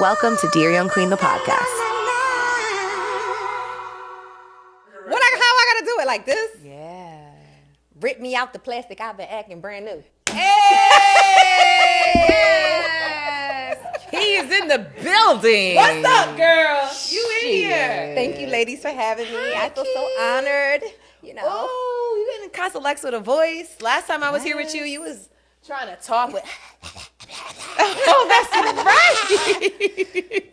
Welcome to Dear Young Queen, the podcast. How I gotta do it? Like this? Yeah. Rip me out the plastic. I've been acting brand new. Hey! Yes! He is in the building. What's up, girl? You in here? Thank you, ladies, for having me. I feel so honored. You know. Oh, you didn't cuss Alexis with a voice. Last time I was here with you, you was trying to talk with. Oh, that's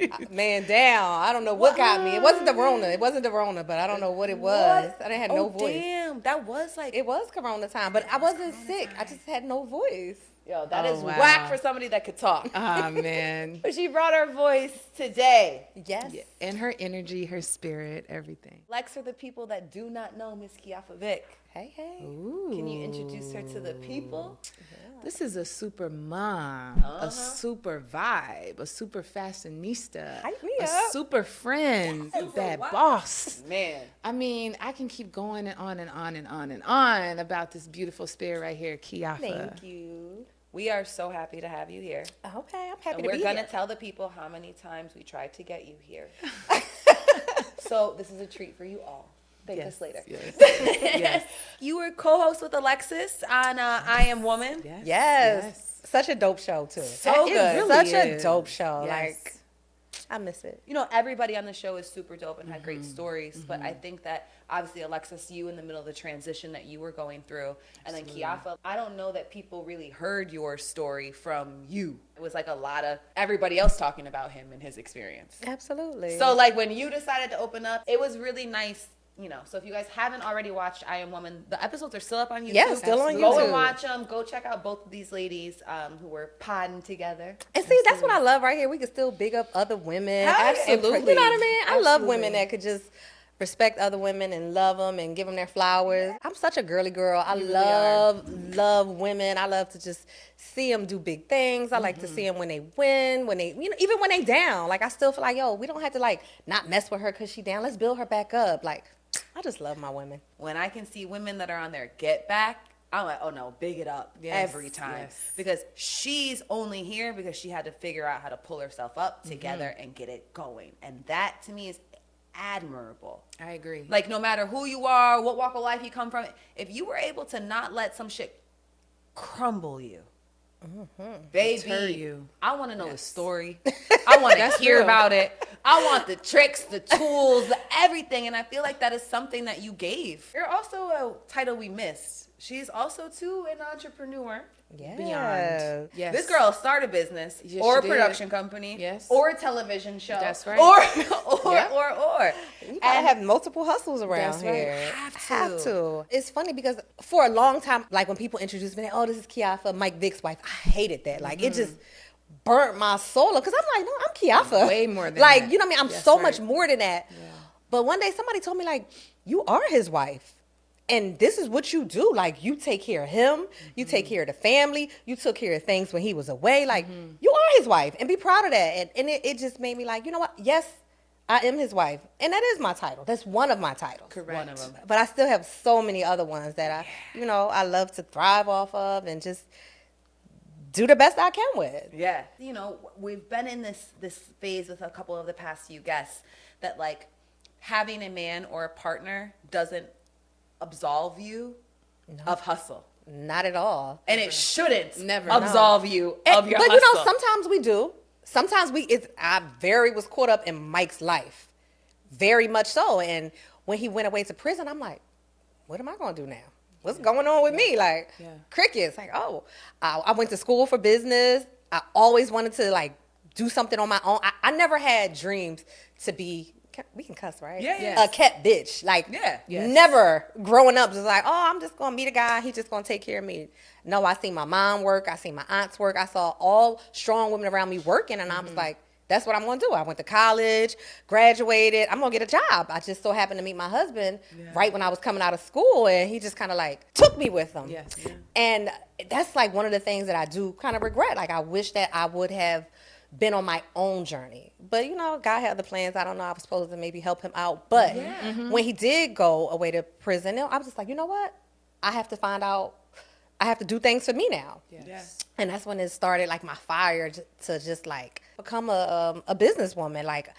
right. Man down. I don't know what got me. It wasn't the Rona, but I don't know what it was. I didn't have no voice. Damn, that was like. It was Corona time, but I wasn't sick. I just had no voice. Yo, that is whack for somebody that could talk. Oh, man. But she brought her voice today. Yes. Yeah. And her energy, her spirit, everything. Lex, for the people that do not know Miss Kijafa Vick, Hey. Ooh. can you introduce her to the people? This is a super mom, a super vibe, a super fashionista, Hype me a up. super friend, that boss. Man. I mean, I can keep going and on and on and on and on about this beautiful spirit right here, Kijafa. Thank you. We are so happy to have you here. Okay, I'm happy And to we're be going to here. tell the people how many times we tried to get you here. So this is a treat for you all. Thank us later. Yes. Yes. You were co-host with Alexis on I Am Woman. Yes. Yes. Such a dope show, too. So It good. really Such is. a dope show. Yes. Like, I miss it. You know, everybody on the show is super dope and had great stories, but I think that obviously Alexis, you in the middle of the transition that you were going through, and then Kijafa, I don't know that people really heard your story from you. It was like a lot of everybody else talking about him and his experience. Absolutely. So like when you decided to open up, it was really nice. You know, so if you guys haven't already watched I Am Woman, the episodes are still up on YouTube. Yeah, still on Go YouTube. and watch them. Go check out both of these ladies who were podding together. And see, that's what I love right here. We can still big up other women. Hell yeah. And Absolutely. you know what I mean? I love Absolutely. women that could just respect other women and love them and give them their flowers. I'm such a girly girl. I love women. I love to just see them do big things. I like to see them when they win, when they, you know, even when they down. Like, I still feel like, yo, we don't have to like not mess with her because she down. Let's build her back up. Like, I just love my women. When I can see women that are on their get back, I'm like, oh no, big it up every time. yes. Because she's only here because she had to figure out how to pull herself up together and get it going. And that to me is admirable. I agree. Like no matter who you are, what walk of life you come from, if you were able to not let some shit crumble you, baby, Deter you. I want to know the story. I want to hear real. about it. I want the tricks, the tools, the everything. And I feel like that is something that you gave. You're also a title we missed. She's also too an entrepreneur. Yeah. Beyond. Yes. This girl started a business Yes, or a she did. production company, Yes. or a television show. That's right. Or Yep. or. You gotta have multiple hustles around That's right. here. Have to. It's funny because for a long time, like when people introduced me, oh, this is Kijafa, Mike Vick's wife. I hated that. Like it just burnt my soul up because I'm like, no, I'm Kijafa. Way more than like that. you know what I mean. I'm That's so right. much more than that. But one day somebody told me like, you are his wife. And this is what you do. Like, you take care of him. You take care of the family. You took care of things when he was away. Like, you are his wife. And be proud of that. And it just made me like, you know what? Yes, I am his wife. And that is my title. That's one of my titles. Correct. One of them. But I still have so many other ones that I love to thrive off of and just do the best I can with. Yeah. You know, we've been in this phase with a couple of the past few guests that like having a man or a partner doesn't absolve you of hustle. Not at all. And it shouldn't Never. absolve you of your But hustle. you know, sometimes we do. Sometimes I was caught up in Mike's life. Very much so. And when he went away to prison, I'm like, what am I going to do now? What's going on with me? Like, crickets. Like, oh, I went to school for business. I always wanted to, like, do something on my own. I never had dreams to be, we can cuss, right? Yeah, yeah. A cat bitch. Like, Yes. never growing up just like, oh, I'm just going to meet a guy. He's just going to take care of me. No, I seen my mom work. I seen my aunts work. I saw all strong women around me working. And I was like, that's what I'm going to do. I went to college, graduated. I'm going to get a job. I just so happened to meet my husband right when I was coming out of school. And he just kind of like took me with him. Yes. Yeah. And that's like one of the things that I do kind of regret. Like, I wish that I would have been on my own journey. But, you know, God had the plans. I don't know. I was supposed to maybe help him out. But when he did go away to prison, I was just like, you know what? I have to find out I have to do things for me now. Yes. And that's when it started, like, my fire to just, like, become a businesswoman. Like,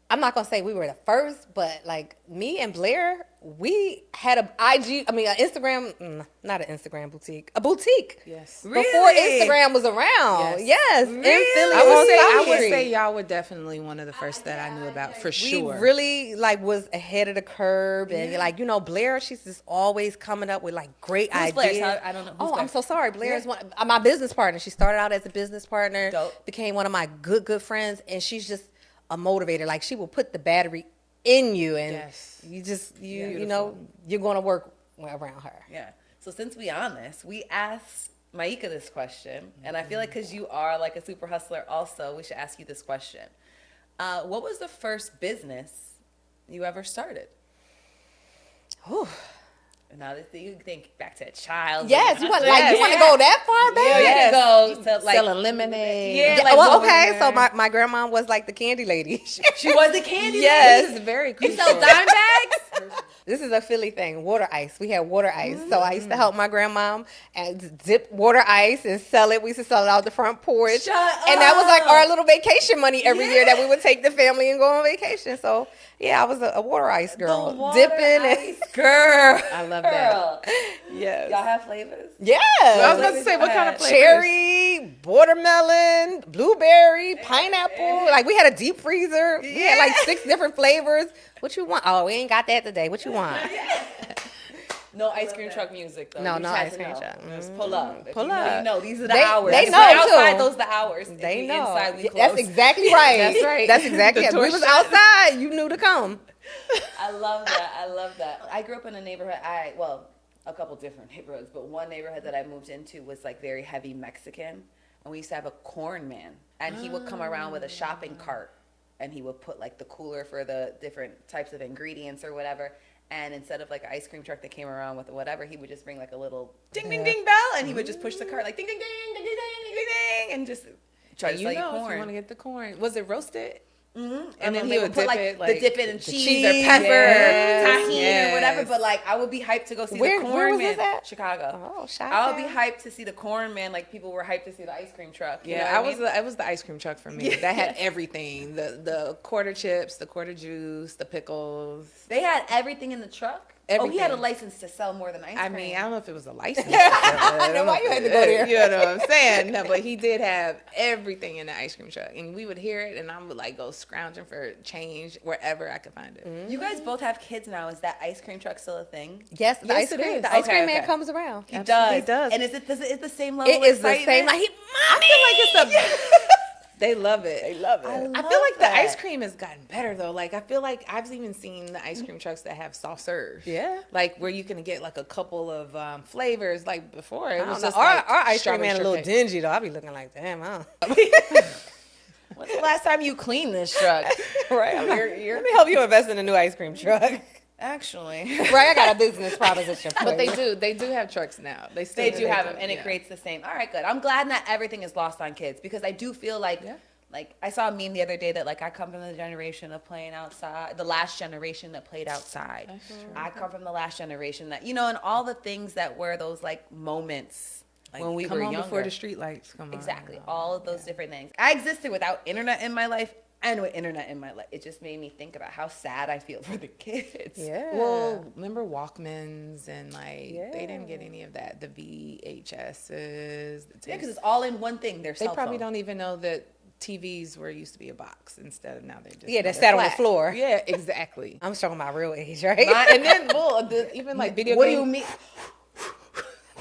I'm not going to say we were the first, but, like, me and Blair, we had an Instagram, not an Instagram boutique, a boutique. Yes. Before Instagram was around. Yes. In Philly. I would say y'all were definitely one of the first that I knew about, for sure. We really, like, was ahead of the curve. And, like, you know, Blair, she's just always coming up with, like, great Who's ideas. Blair? I don't know. Who's Oh, Blair? I'm so sorry. Blair is my business partner. She started out as a business partner. Dope. Became one of my good friends. And she's just a motivator. Like, she will put the battery in you, and you know, you're going to work around her. Yeah. So since we on this, we asked Maika this question, and I feel like because you are like a super hustler also, we should ask you this question. What was the first business you ever started? Whew. Now that you think back to a child. Yes, you want to go that far back? Yeah, go to like selling lemonade. Yeah, Yeah, like well, what- okay, so my grandma was like the candy lady. She was the candy. Yes. This is very You crucial. sell dime bags? This is a Philly thing, water ice. We had water ice. So I used to help my grandma and dip water ice and sell it. We used to sell it out the front porch. Shut And that was like up. our little vacation money every year that we would take the family and go on vacation. So yeah, I was a water ice girl. The water Dipping ice girl. I love that. yes. Y'all have flavors? Yeah. I was about to say, what kind of flavors? Cherry, watermelon, blueberry, pineapple. Like we had a deep freezer. We had like 6 different flavors. What you want? Oh, we ain't got that today. What you want? No ice cream truck music though. No, You no just have ice to cream know. truck. Just pull up. If Pull you know, up. you know, these are the They- hours. they If know, we're outside, too. those are the hours. If They we know. inside, we close. That's exactly right. That's right. That's exactly The it. We door was shut. outside. You knew to come. I love that. I love that. I grew up in a neighborhood. A couple different neighborhoods, but one neighborhood that I moved into was like very heavy Mexican, and we used to have a corn man, and he would come around with a shopping cart, and he would put like the cooler for the different types of ingredients or whatever. And instead of like an ice cream truck that came around with whatever, he would just bring like a little ding ding ding bell, and he would just push the cart like ding ding ding ding ding ding ding ding, and just try to sell you If you corn. want to get the corn. Was it roasted? Mm-hmm. And then he they would put dip like it, the like, dip it in the cheese, cheese, or pepper, yes, tahini, or whatever. yes. But like, I would be hyped to go see Where the corn was man. this at? Chicago. Oh, shout I would be out. hyped to see the corn man, like people were hyped to see the ice cream truck. You know Yeah, what I mean? it was the ice cream truck for me. That had everything: the quarter chips, the quarter juice, the pickles. They had everything in the truck. Oh, he had a Everything. license to sell more than ice cream. I mean, I don't know if it was a license. I know why you had to go there. You know what I'm saying? No, but he did have everything in the ice cream truck, and we would hear it, and I would like go scrounging for change wherever I could find it. You guys both have kids now. Is that ice cream truck still a thing? Yes, the Yes, ice it cream. is. The ice Okay, cream man okay. comes around. He Absolutely does. does. And is it the same level? It of is the excitement? same. Like, I feel like it's a. They love it. They love it. I love feel like that. the ice cream has gotten better though. Like I feel like I've even seen the ice cream trucks that have soft serve. Yeah. Like where you can get like a couple of flavors. Like before it was just our like ice cream strawberry man a little shortcake. dingy though. I be looking like, damn, huh? When's the last time you cleaned this truck? Right. I'm like, let me help you invest in a new ice cream truck. Actually. Right, I got a business proposition for But you. they do have trucks now. They still They do have them, them, and it yeah. creates the same. All right, good. I'm glad not everything is lost on kids because I do feel like, Yeah. like I saw a meme the other day that like I come from the generation of playing outside, the last generation that played outside. That's true. I come from the last generation that and all the things that were those like moments Like, when we come were on younger. before the street lights come on. Exactly, all of those different things. I existed without internet in my life and with internet in my life. It just made me think about how sad I feel for the kids. Yeah. Well, remember Walkmans and like Yeah. they didn't get any of that. The VHSs. The Yeah, because it's all in one thing. Their they cell probably phone. don't even know that TVs were used to be a box instead of now they're just Yeah, they they're sat on the flat. floor. Yeah, exactly. I'm talking about real age, right? And then even like video What do games. you mean?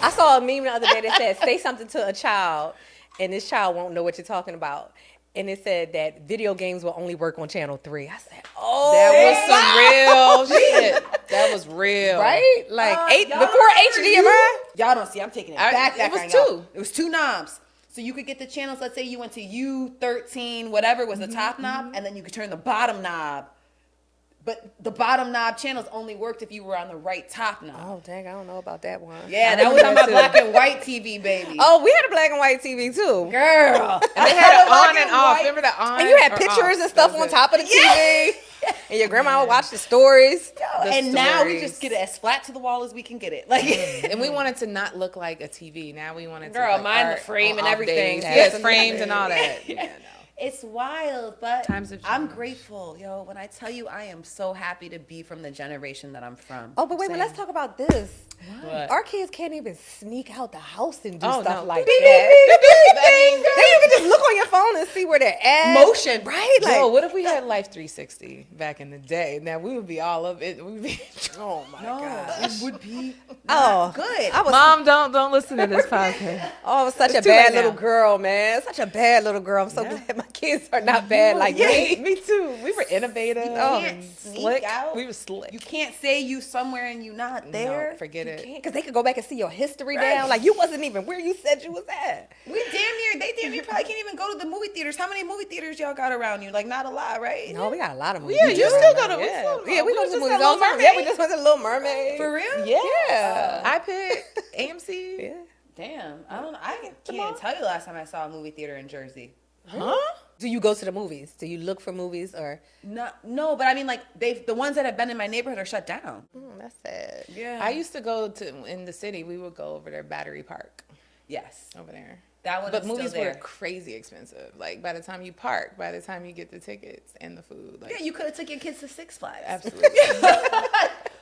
I saw a meme the other day that said, say something to a child, and this child won't know what you're talking about. And it said that video games will only work on channel 3. I said, oh, That was some real shit. That was real. right? Like y'all before remember HDMI. Y'all don't see. I'm taking it back. it was right two. now. It was 2 knobs. So you could get the channels. Let's say you went to U13, whatever was the top knob, and then you could turn the bottom knob. But the bottom knob channels only worked if you were on the right top knob. Oh, dang, I don't know about that one. Yeah, that was on my black and white TV, baby. Oh, we had a black and white TV too. girl. And they had it on and off. Remember the on? And you had or pictures off? and stuff That was on it. top of the TV. And your grandma would watch the stories. And now we just get it as flat to the wall as we can get it. Like, and we want it to not look like a TV. Now we want it to girl, like mine the art frame on and off everything. days. Yes. Yes, frames and all that. Yeah, no. it's wild, but Times have I'm changed. grateful, yo. When I tell you, I am so happy to be from the generation that I'm from. Oh, but wait, Same. let's talk about this. What? Our kids can't even sneak out the house and do Oh, stuff no. like Beep, that. I mean, Then you can just look on your phone and see where they're at. Motion. Right? Like, Yo, what if we had Life 360 back in the day? Now we would be all of it. We'd be. oh my No, God. it would be Oh, good. I was, Mom, don't listen to this podcast. oh, I was such a It's too late bad little now. girl, man. Such a bad little girl. I'm so Yeah. glad my kids are not bad like me. Me too. We were innovative. can't and sneak slick. out. We were slick. You can't say you somewhere and you not there. No, forget it. Because they could go back and see your history Right. down. Like, you wasn't even where you said you was at. They damn near probably can't even go to the movie theaters. How many movie theaters y'all got around you? Like, not a lot, right? No, we got a lot of movies. Yeah, you around still now. go to. Yeah, We we go to just movies got all the Little time. Yeah, we Mermaid. just went to Little Mermaid. For real? Yeah. iPad, AMC. Yeah. Damn. I can't even tell you the last time I saw a movie theater in Jersey. Huh? Do you go to the movies? Do you look for movies or? No, but I mean, like, the ones that have been in my neighborhood are shut down. That's sad. Yeah. I used to go to in the city. We would go over there, Battery Park, Yes. over there. That one But is movies still there. were crazy expensive. Like by the time you park, by the time you get the tickets and the food, like Yeah, you could have took your kids to Six Flags. absolutely.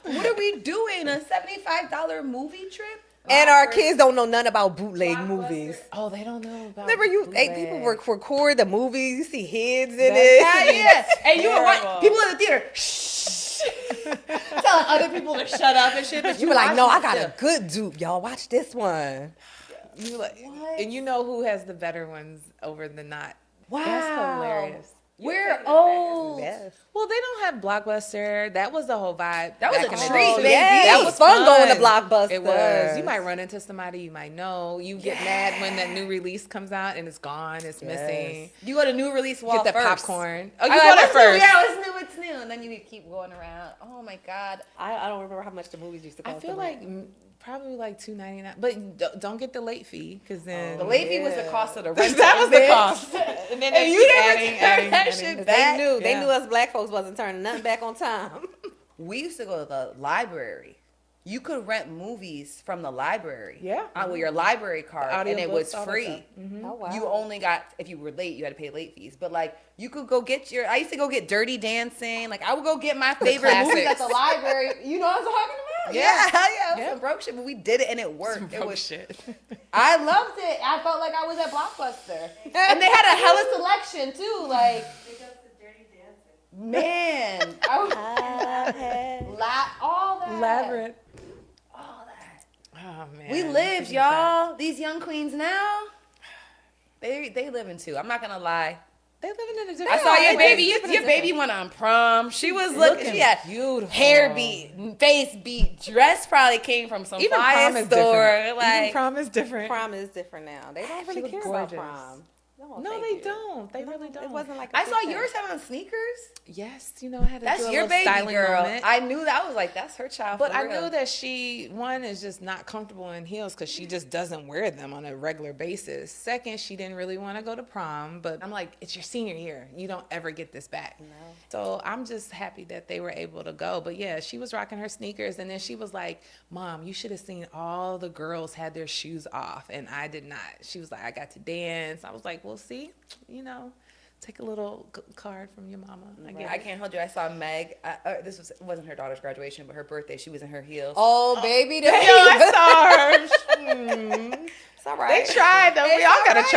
What are we doing? A $75 movie trip? And our kids don't know nothing about bootleg movies. Oh, they don't know about. Remember, bootleg. people record the movies. You see heads in That's it. Yeah. And you were Terrible. people in the theater, shh, telling other people to shut up and shit. But You were like, no, I watching got it a good dupe, y'all. Watch this one. You like, What? and you know who has the better ones over the not. Wow. That's hilarious. We're old. Yes. Well, they don't have Blockbuster. That was the whole vibe. That was back a in the treat, day. baby. Yes. That It was fun going to Blockbuster. It was. You might run into somebody you might know. You get mad when that new release comes out and it's gone. It's missing. You go to new release wall Get the first. popcorn. Oh, you I go like, there what's new? first. Yeah, it's new. And then you keep going around. Oh my God. I don't remember how much the movies used to cost. I feel like probably like $2.99, but don't get the late fee because then The late fee was the cost of the rental. that was the bitch. cost. And then they you keep never adding, turn adding, that adding. shit They back. knew us black folks wasn't turning nothing back on time. We used to go to the library. You could rent movies from the library. Yeah. With your library card, and it was Audiobooks, all that free. stuff. Oh wow. You only got, if you were late, you had to pay late fees. But like, you could go get I used to go get Dirty Dancing. Like, I would go get my favorite movies at the library. You know what I'm talking about? Yeah, hell yeah. It was some broke shit, but we did it and it worked. It was shit. I loved it. I felt like I was at Blockbuster. And they had a hella selection too. Like, man, I had all that. Labyrinth. All that. Oh man. We lived, y'all. These young queens now, they living too. I'm not gonna lie. They living in a I different. saw your they baby. living Your in baby went on prom. She was looking. She had beautiful. hair beat, face beat, dress probably came from some Even fire prom is store. different. Like, Even prom is different. Prom is different now. They don't really look care gorgeous. about prom. No, thank they you. don't. They really don't. It wasn't like I saw yours have on sneakers. Yes, you know, I had to That's do a your little baby styling girl. moment. I knew that. I was like, that's her child. But for I real. knew that she, one, is just not comfortable in heels because she just doesn't wear them on a regular basis. Second, she didn't really want to go to prom. But I'm like, it's your senior year. You don't ever get this back. No. So I'm just happy that they were able to go. But yeah, she was rocking her sneakers. And then she was like, Mom, you should have seen all the girls had their shoes off. And I did not. She was like, I got to dance. I was like, well, see, you know. Take a little card from your mama. I can't hold you. I saw Meg. This wasn't her daughter's graduation, but her birthday. She was in her heels. Oh, baby, Yo, I saw her. it's all right. They tried though. We It's all all gotta right.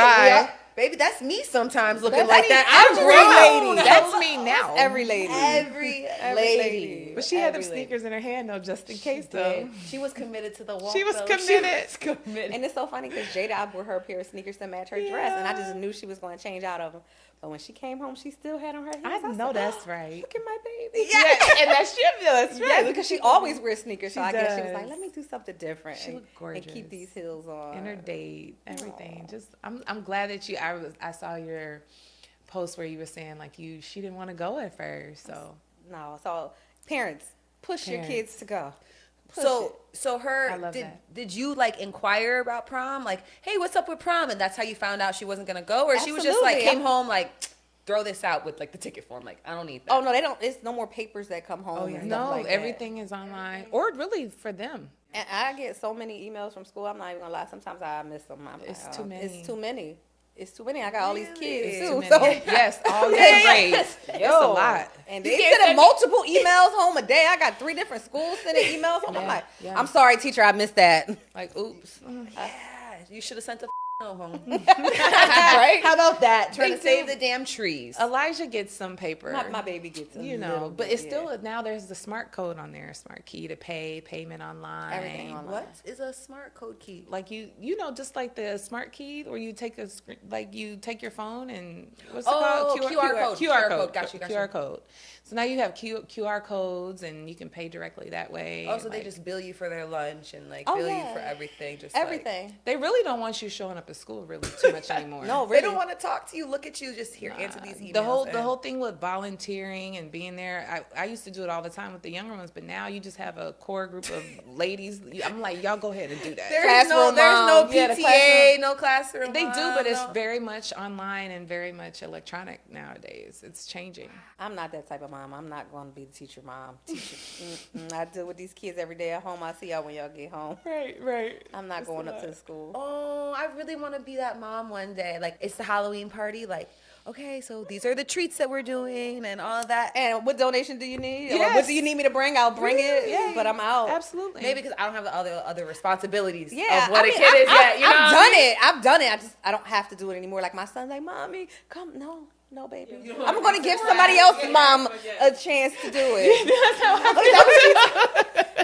try. Baby, that's me sometimes looking That's like that. I'm every grown. lady. That's me now. Every lady. Every lady. But she had them Every lady. sneakers in her hand though, just in case though. She was committed to the walk. She was though. committed. She was committed. And it's so funny because Jada wore her pair of sneakers to match her dress, and I just knew she was going to change out of them. But when she came home, she still had on her heels. I know said, that's right. Look at my baby. Yeah, and that's your That's right. Yeah, because she always wears sneakers, so She I guess she was like, does. let me do something different She looked and gorgeous. keep these heels on. In her date, everything. Just I'm glad that I saw your post where you were saying like she didn't want to go at first. So No, so parents, push your kids to go. So her I love that. did you like inquire about prom? Like, hey, what's up with prom? And that's how you found out she wasn't gonna go, or she was just like Absolutely. came home like, throw this out with like the ticket form. Like, I don't need that. Oh no, they don't. It's no more papers that come home. Oh, yeah. And stuff No, like that. everything is online, or really for them. And I get so many emails from school. I'm not even gonna lie. Sometimes I miss them. It's too many. It's too many. It's too many. I got all these kids It's too. too So many. Yes, all your Yeah. grades. It's a lot. And they sending multiple emails home a day. I got 3 different schools sending emails home. I'm Yeah, like, yeah. I'm sorry, teacher, I missed that. Like, oops. Yeah, you should have sent a home. Right? How about that? Trying They to save do. the damn trees. Elijah gets some paper. My baby gets a you little know, but bit, it's still now there's the smart code on there, smart key to pay, payment online. Everything online. What is a smart code key? Like you know, just like the smart key where you take a screen, like you take your phone and what's it called? QR code. QR code. Gotcha. QR code. So now you have QR codes and you can pay directly that way. Oh, so they like, just bill you for their lunch and like Oh, bill you yeah. for everything. Just everything. they really don't want you showing up at school really too much anymore. No, Like, really. they don't want to talk to you. Look at you. Just here, answer these emails. The and- whole thing with volunteering and being there, I used to do it all the time with the younger ones, but now you just have a core group of ladies. I'm like, y'all go ahead and do that. There's no Classroom PTA, mom. Yeah, the no classroom. They do, mom, but it's no. very much online and very much electronic nowadays. It's changing. I'm not that type of mom. I'm not going to be the teacher mom. I deal with these kids every day at home. I see y'all when y'all get home. Right. I'm not going up to the school. Oh, I really want to be that mom one day. Like, it's the Halloween party. Like, okay, so these are the treats that we're doing and all of that. And what donation do you need? Or Yes. what do you need me to bring? I'll bring it. Yeah. But I'm out. Absolutely. Maybe because I don't have the other responsibilities Yeah, of what I a mean, kid is yet. You know I've what I done mean? it. I've done it. I don't have to do it anymore. Like my son's like, mommy, come. No, baby. I'm going to give somebody else's mom a chance to do it.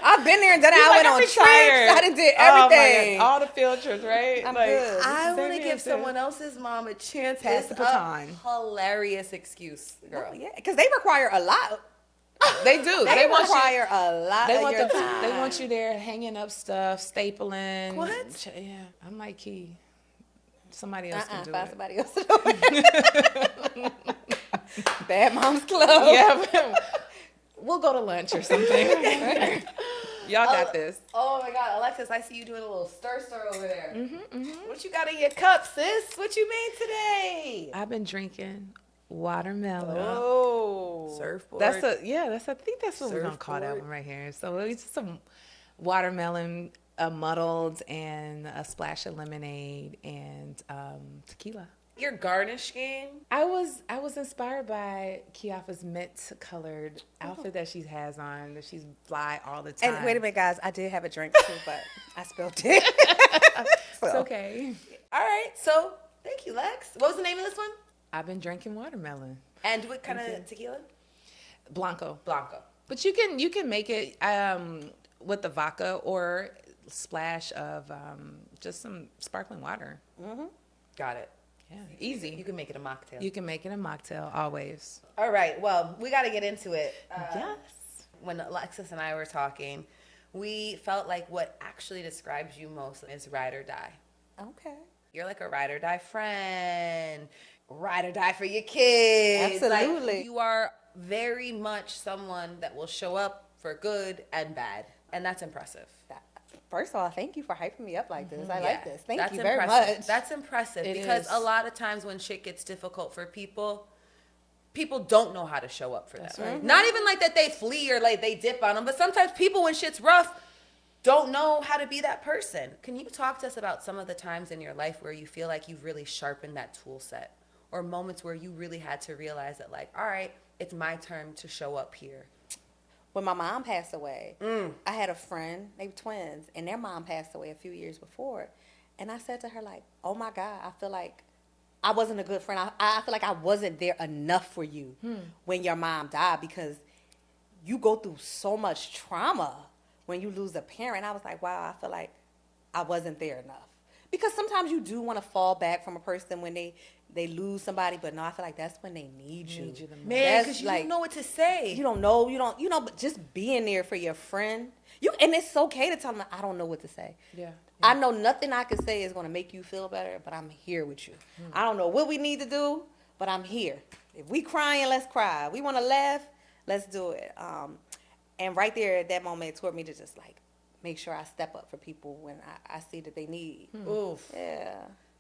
I've been there and done it. I went on trips. I done did everything. all the field trips, right? I'm good. I Same want to here, give too. someone else's mom a chance. Pass It's the baton. a hilarious excuse, girl. Yeah, because they require a lot. They do. They want you. require a lot They of want your the, time. They want you there hanging up stuff, stapling. What? Yeah, I'm like Key. Somebody else can do Find it. somebody else to do it. Bad Moms Club. Yeah, we'll go to lunch or something. Y'all got this. Oh my God, Alexis, I see you doing a little stir over there. What you got in your cup, sis? What you made today? I've been drinking watermelon. Oh. Surfboard. I think that's what we're gonna call that Surfboard. one right here. So it's just some watermelon muddled and a splash of lemonade and tequila. Your garnish game? I was inspired by Kijafa's mint colored outfit that she has on, that she's fly all the time. And wait a minute, guys. I did have a drink too, but I spilled it. It's okay. All right, so thank you, Lex. What was the name of this one? I've been drinking watermelon. And what kind of tequila? Blanco. Blanco. But you can make it with the vodka or splash of just some sparkling water. Got it. Yeah, easy. You can make it a mocktail. You can make it a mocktail always. All right, well, we got to get into it. Yes. When Alexis and I were talking, we felt like what actually describes you most is ride or die. Okay. You're like a ride or die friend, ride or die for your kids. Absolutely. Like, you are very much someone that will show up for good and bad, and that's impressive. First of all, thank you for hyping me up like this. I Yeah, like this. Thank that's you very impressive. much. That's impressive It because is. a lot of times when shit gets difficult for people don't know how to show up for them. right. Not even like that they flee or like they dip on them, but sometimes people when shit's rough don't know how to be that person. Can you talk to us about some of the times in your life where you feel like you've really sharpened that tool set, or moments where you really had to realize that, like, all right, it's my turn to show up here? When my mom passed away, I had a friend, they were twins, and their mom passed away a few years before. And I said to her, like, oh my God, I feel like I wasn't a good friend. I feel like I wasn't there enough for you when your mom died, because you go through so much trauma when you lose a parent. I was like, wow, I feel like I wasn't there enough. Because sometimes you do want to fall back from a person when they lose somebody, but no, I feel like that's when they need you. you the most. Man, That's because you like- don't know what to say. You don't know, but just being there for your friend. And it's okay to tell them, I don't know what to say. Yeah. I know nothing I can say is going to make you feel better, but I'm here with you. I don't know what we need to do, but I'm here. If we crying, let's cry. We want to laugh, let's do it. And right there at that moment, it taught me to just like make sure I step up for people when I see that they need. Oof. Yeah.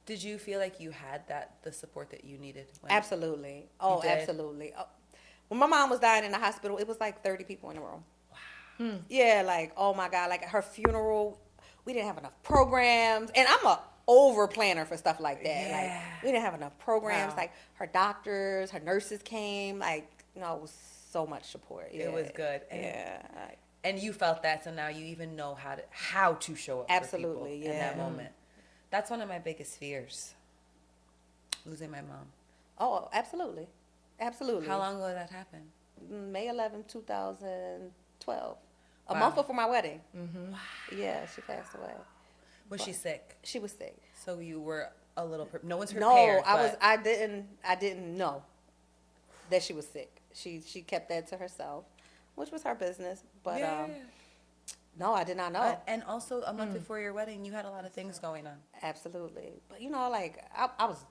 Did you feel like you had the support that you needed? Absolutely. Oh, absolutely. Oh, when my mom was dying in the hospital, it was like 30 people in the room. Wow. Yeah, like, oh my God, like her funeral, we didn't have enough programs. And I'm a over planner for stuff like that. Yeah. Like, we didn't have enough programs. Wow. Like, her doctors, her nurses came. Like, it was so much support. Yeah. It was good. And you felt that, so now you even know how to show up for people in that moment. That's one of my biggest fears. Losing my mom. Oh, absolutely. Absolutely. How long ago did that happen? May 11, 2012. A month before my wedding. Mm-hmm. Wow. Yeah, she passed away. Was she sick? She was sick. So you were a little, no one's prepared. No, I didn't know that she was sick. She kept that to herself, which was her business. But no, I did not know. And also, a month before your wedding, you had a lot of things going on. Absolutely. But, like, I was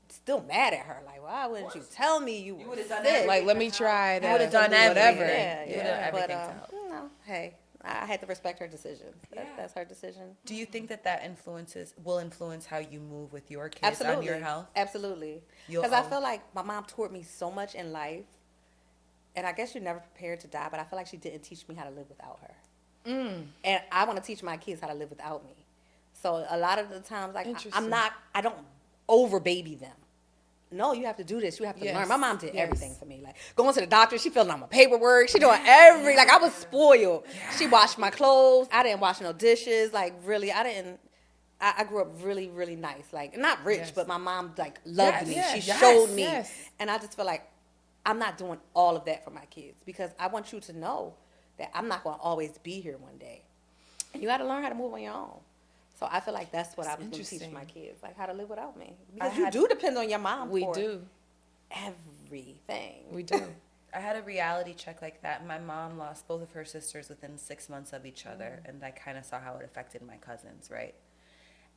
still mad at her. Like, why wouldn't you tell me you would have done that? Like, let me try that. You would have done whatever. Yeah. You would have everything to help. Hey, I had to respect her decision. That's her decision. Do you think that will influence how you move with your kids on your health? Absolutely. Because I feel like my mom taught me so much in life. And I guess you're never prepared to die, but I feel like she didn't teach me how to live without her. And I want to teach my kids how to live without me. So a lot of the times, like, I don't over baby them. No, you have to do this. You have to learn. My mom did everything for me. Like, going to the doctor, she filling out my paperwork. She doing like, I was spoiled. Yeah. She washed my clothes. I didn't wash no dishes. Like, really, I grew up really, really nice. Like, not rich, but my mom, like, loved me. She showed me. And I just feel like I'm not doing all of that for my kids because I want you to know that I'm not going to always be here one day. And you got to learn how to move on your own. So I feel like that's what I was going to teach my kids, like how to live without me. Because you do depend on your mom for everything. We do. I had a reality check like that. My mom lost both of her sisters within 6 months of each other, and I kind of saw how it affected my cousins, right?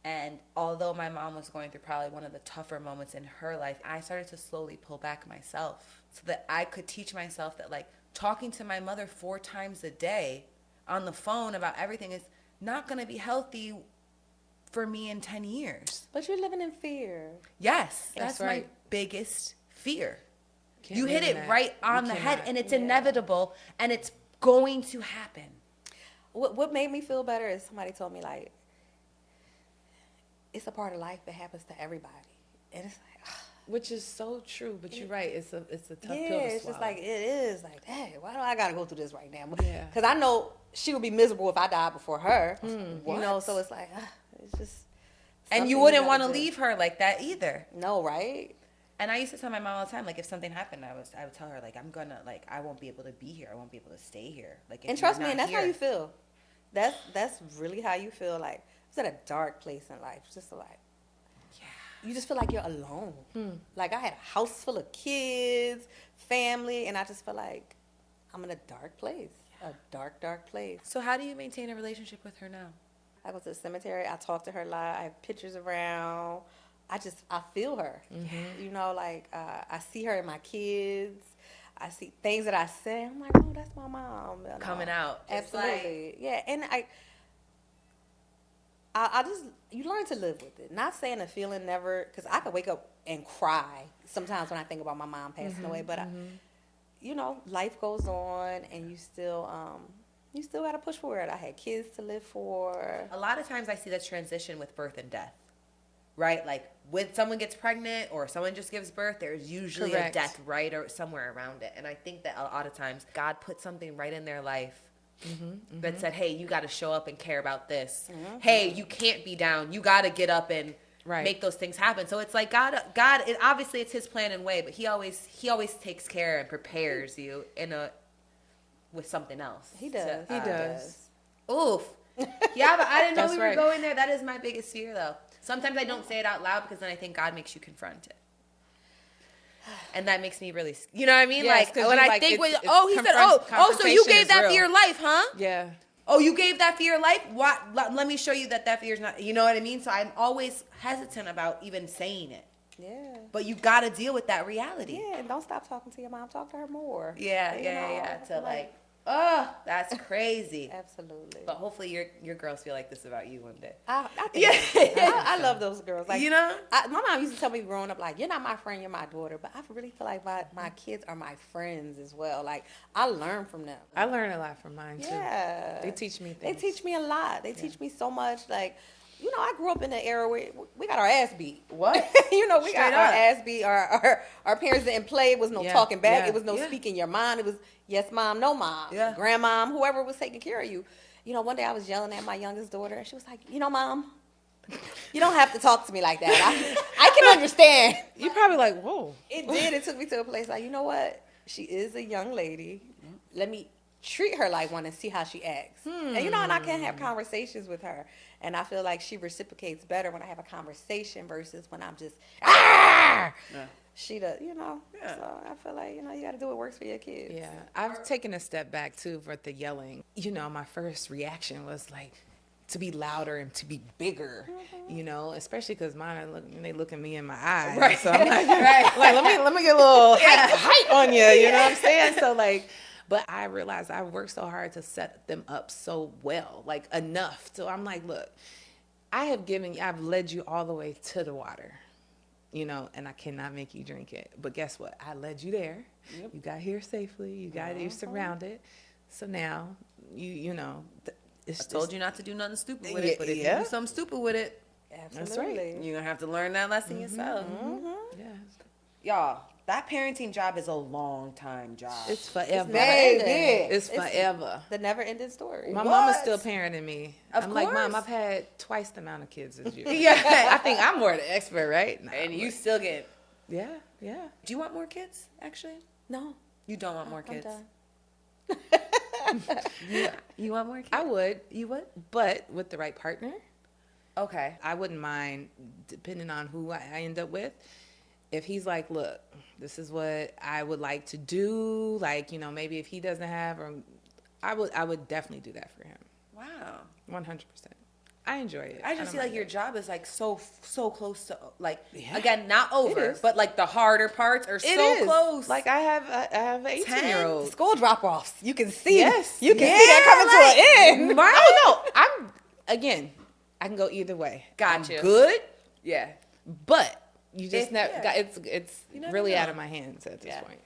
And although my mom was going through probably one of the tougher moments in her life, I started to slowly pull back myself so that I could teach myself that, like, talking to my mother 4 times a day on the phone about everything is not going to be healthy for me in 10 years. But you're living in fear. Yes, that's right. My biggest fear. You hit it right on the head, and it's inevitable, and it's going to happen. What made me feel better is somebody told me, like, it's a part of life that happens to everybody. And it's like, which is so true, but you're right. It's a tough pill to swallow. It's just like, it is. Like, hey, why do I got to go through this right now? Because I know she would be miserable if I died before her. You know, so it's like, it's just. And you wouldn't want to leave her like that either. No, right? And I used to tell my mom all the time, like, if something happened, I would tell her, like, I won't be able to be here. I won't be able to stay here. Like, if and trust me, and that's how you feel. That's really how you feel. Like, it's at a dark place in life. It's just like, you just feel like you're alone. Like, I had a house full of kids, family, and I just feel like I'm in a dark place. A dark, dark place. So how do you maintain a relationship with her now? I go to the cemetery. I talk to her a lot. I have pictures around. I feel her. You know, like, I see her in my kids. I see things that I say. I'm like, oh, that's my mom. Coming out. Absolutely. Yeah. And I just, you learn to live with it. Not saying the feeling never, because I could wake up and cry sometimes when I think about my mom passing away. But, you know, life goes on, and you still got to push for it. I had kids to live for. A lot of times I see that transition with birth and death, right? Like, when someone gets pregnant or someone just gives birth, there's usually a death right or somewhere around it. And I think that a lot of times God put something right in their life that said, hey, you got to show up and care about this. Hey, you can't be down. You got to get up and make those things happen. So it's like God, obviously it's his plan and way, but he always takes care and prepares you with something else. He does. He does. Oof. Yeah, but I didn't know we were going there. That is my biggest fear, though. Sometimes I don't say it out loud because then I think God makes you confront it. And that makes me really, you know what I mean? Yes, like, when I think, he said, so you gave that for your life, huh? Yeah. Oh, you gave that for your life? What? Let me show you that fear's not, you know what I mean? So I'm always hesitant about even saying it. Yeah. But you got to deal with that reality. Yeah, and don't stop talking to your mom. Talk to her more. Yeah. To like, Oh, that's crazy. Absolutely. But hopefully your girls feel like this about you one day. I think I love those girls. Like, You know? My mom used to tell me growing up, like, you're not my friend, you're my daughter. But I really feel like my kids are my friends as well. Like, I learn from them. I learn a lot from mine too. Yeah. They teach me They things. teach me a lot. They teach me so much. Like, you know, I grew up in an era where we got our ass beat. What? You know, we got Straight our up. ass beat. Our parents didn't play. It was no Yeah, talking back. yeah, It was no yeah. speaking your mind. It was yes, mom, no, mom. Yeah. Grandmom, whoever was taking care of you. You know, one day I was yelling at my youngest daughter, and she was like, you know, mom, you don't have to talk to me like that. I can understand. You're probably like, whoa. It did. It took me to a place like, you know what? She is a young lady. Let me treat her like one and see how she acts. And you know, and I can have conversations with her. And I feel like she reciprocates better when I have a conversation versus when I'm just, ah! Yeah. She does, you know. Yeah. So I feel like, you know, you got to do what works for your kids. Yeah, I've taken a step back too for the yelling. You know, my first reaction was like to be louder and to be bigger. You know, especially because mine are they looking me in my eyes. Right. So I'm like, like let me get a little height on you. You know what I'm saying? So like, but I realized I worked so hard to set them up so well, like enough. So I'm like, look, I've led you all the way to the water. You know, and I cannot make you drink it. But guess what? I led you there. Yep. You got here safely. You got you're surrounded. So now you know. I told you not to do nothing stupid with it, but if you do something stupid with it, Absolutely. That's right. you're gonna have to learn that lesson yourself. Yeah, Y'all, that parenting job is a long time job. it's forever. Baby. It's forever. The never-ending story. My What? mom is still parenting me. Of I'm like, Mom, course. I've had twice the amount of kids as you. Yeah. I think I'm more the expert, right? Nah, And you still get. yeah. Do you want more kids? Actually, No, you don't want more I'm kids. done. You want more kids? I would, You would? but with the right partner, Okay. I wouldn't mind, depending on who I end up with. If he's like, look, this is what I would like to do, like, you know, maybe if he doesn't have, or I would definitely do that for him. Wow. 100%. I enjoy it. I just don't feel like mind your it. job is like so close to like Yeah. again not over, is. but like the harder parts are It so is. close. Like I have an 18-year-old. School drop-offs. You can see. Yes. You can Yeah, see that coming to an end. Oh no, I can go either way. Got you. I'm good, yeah. but you just If- never. yeah. It's You never really know. out of my hands at this Yeah. point.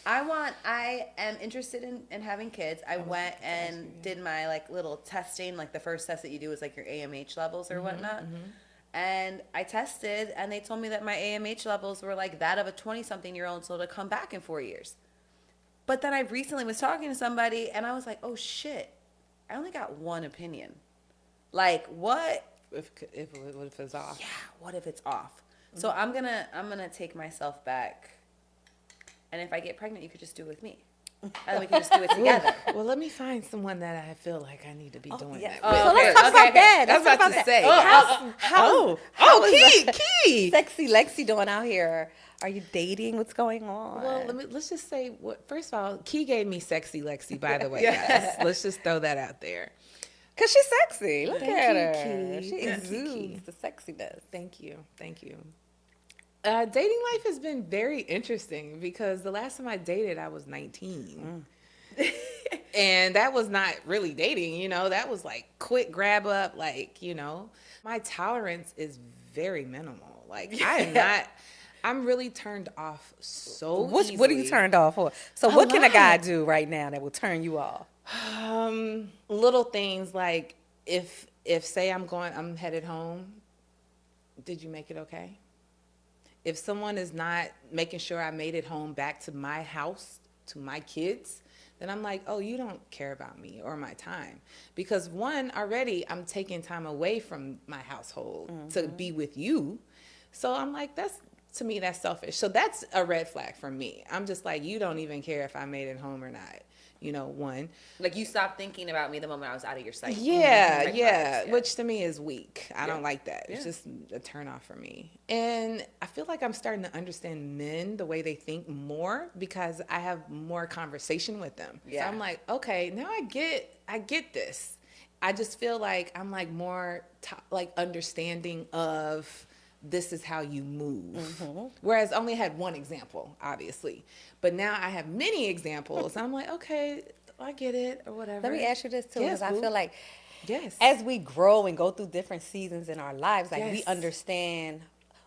I am interested in having kids. I went and did my like little testing, like the first test that you do is like your AMH levels or whatnot. And I tested and they told me that my AMH levels were like that of a 20-something-year-old, so to come back in 4 years. But then I recently was talking to somebody and I was like, oh shit, I only got one opinion. Like what? If it's off. Yeah, what if it's off? So I'm gonna take myself back. And if I get pregnant, you could just do it with me. And then we can just do it together. Well, let me find someone that I feel like I need to be doing yeah. that. Oh, with. So let's talk about that. I was Let's about talk to about say. that. Key. Sexy Lexi doing out here? Are you dating? What's going on? Well, let's just say, first of all, Key gave me sexy Lexi, by the way, guys. Let's just throw that out there. Because she's sexy. Look Thank at you, her. Key. She Thank you, exudes Key. the sexiness. Thank you. Dating life has been very interesting because the last time I dated, I was 19. And that was not really dating, you know, that was like quick grab up, like, you know, my tolerance is very minimal. Like I'm really turned off so easily. What are you turned off for? So what can a guy do right now that will turn you off? Little things like if say I'm headed home, did you make it okay? If someone is not making sure I made it home back to my house, to my kids, then I'm like, oh, you don't care about me or my time. Because one, already I'm taking time away from my household to be with you. So I'm like, to me, that's selfish. So that's a red flag for me. I'm just like, you don't even care if I made it home or not. You know, one. Like you stopped thinking about me the moment I was out of your sight. Yeah, Type yeah, vibes, which to me is weak. I Yeah. don't like that. It's Yeah. just a turn off for me. And I feel like I'm starting to understand men the way they think more because I have more conversation with them. Yeah. So I'm like, okay, now I get this. I just feel like I'm like more like understanding of this is how you move. Whereas I only had one example, obviously. But now I have many examples. I'm like, okay, I get it or whatever. Let me ask you this too, because I boo. feel like Yes. as we grow and go through different seasons in our lives, like we Yes. understand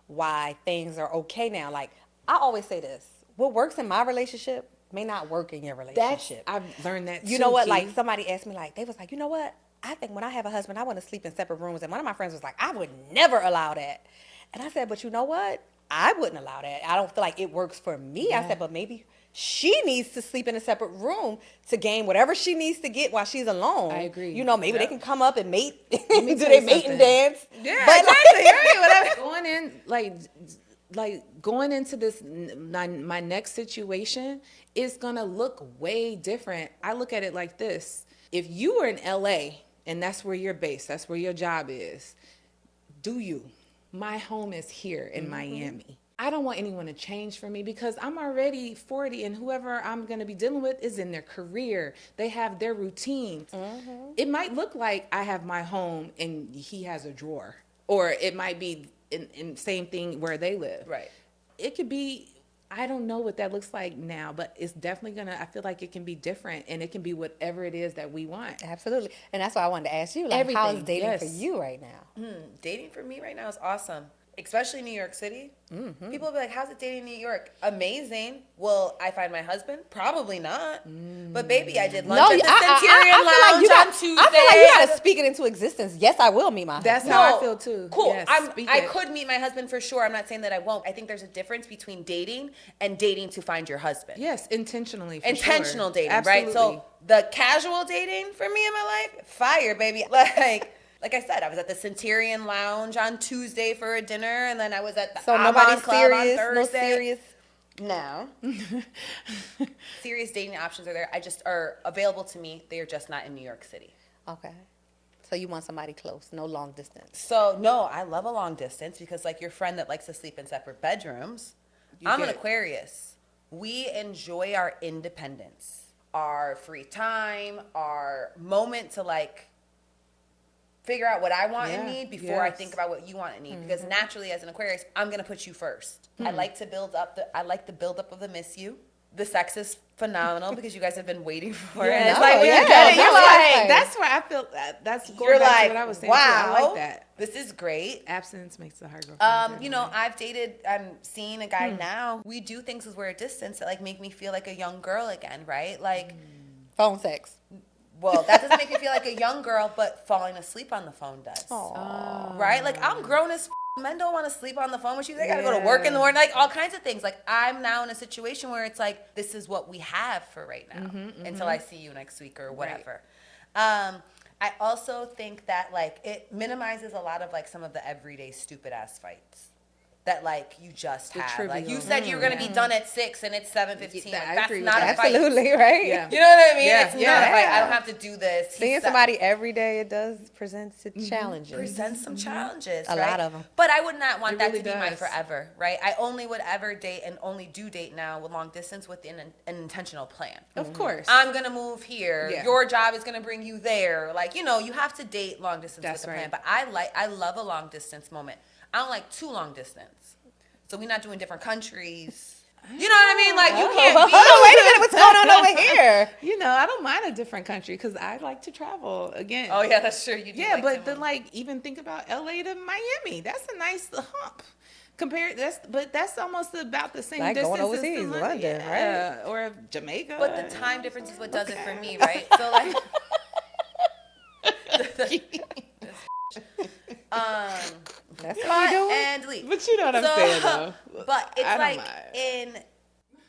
why things are okay now. Like I always say this, what works in my relationship may not work in your relationship. I've learned that too. You know what? Key. Like somebody asked me, like they was like, you know what? I think when I have a husband, I want to sleep in separate rooms. And one of my friends was like, I would never allow that. And I said, but you know what? I wouldn't allow that. I don't feel like it works for me. Yeah. I said, but maybe she needs to sleep in a separate room to gain whatever she needs to get while she's alone. I agree. You know, maybe they can come up and mate. Do tell you they mate and something. dance? Yeah, But exactly. Right, whatever. Going in, like going into this, my next situation is gonna look way different. I look at it like this: if you were in LA and that's where you're based, that's where your job is, do you? My home is here in Miami. I don't want anyone to change for me because I'm already 40 and whoever I'm going to be dealing with is in their career. They have their routines. It might look like I have my home and he has a drawer, or it might be in same thing where they live. Right. It could be, I don't know what that looks like now, but it's definitely I feel like it can be different and it can be whatever it is that we want. Absolutely. And that's why I wanted to ask you, like, how is Everything, dating yes. for you right now? Dating for me right now is awesome, especially in New York City. People will be like, how's it dating in New York? Amazing. Will I find my husband? Probably not. But baby, I did lunch at the Centurion Lounge on Tuesday. I feel like you got to speak it into existence. Yes, I will meet my husband. That's how I feel too. Cool. Yes, I could meet my husband for sure. I'm not saying that I won't. I think there's a difference between dating and dating to find your husband. Yes, intentionally. For Intentional sure. dating, Absolutely. right? So the casual dating for me in my life, fire, baby. Like I said, I was at the Centurion Lounge on Tuesday for a dinner, and then I was at the So Amon nobody's Club serious, on no Thursday. serious. No. Serious dating options are there. I just are available to me. They are just not in New York City. Okay. So you want somebody close, no long distance. So no, I love a long distance because like your friend that likes to sleep in separate bedrooms. I'm an Aquarius. We enjoy our independence, our free time, our moment to like figure out what I want and need before I think about what you want and need. Because naturally, as an Aquarius, I'm gonna put you first. I like to build up of the miss you. The sex is phenomenal because you guys have been waiting for it. Yeah. It's like, yeah, you're like, that's where I feel that's going you're back like, to what I was saying. wow, Too. I like that. this is great. Abstinence makes the heart grow fonder. You know, I'm seeing a guy now. We do things as we're at distance that like make me feel like a young girl again, right? Like, Phone sex. well, that doesn't make me feel like a young girl, but falling asleep on the phone does. Right? Like, I'm grown as men don't want to sleep on the phone with you. They got to go to work in the morning, like all kinds of things. Like, I'm now in a situation where it's like, this is what we have for right now until I see you next week or whatever. I also think that like it minimizes a lot of like some of the everyday stupid ass fights that like you just had. Like you said you were gonna be done at 6 and it's 7:15. Like, that's not a fight. Absolutely, right? Yeah. You know what I mean? Yeah, It's not yeah. a fight. I don't have to do this. Seeing somebody every day, it does present challenges. presents some challenges, A right? lot of 'em. But I would not want It that really to be my does. forever, right? I only would ever date and only do date now with long distance within an intentional plan. Of course. I'm gonna move here. Yeah. Your job is gonna bring you there. Like, you know, you have to date long distance That's with a plan. right. But I love a long distance moment. I don't like too long distance. So we're not doing different countries. You know what I mean? Like you can't be. Oh, wait a minute, what's going on over here? You know, I don't mind a different country because I like to travel again. Oh yeah, that's true. You do Yeah, like but to then move. like even think about LA to Miami. That's a nice hump. That's almost about the same Like distance going as overseas, to London, yeah, or Jamaica. But the time difference is what does it for me, right? So like That's what we're doing. and leave. But you know what I'm saying though. But it's I don't like mind.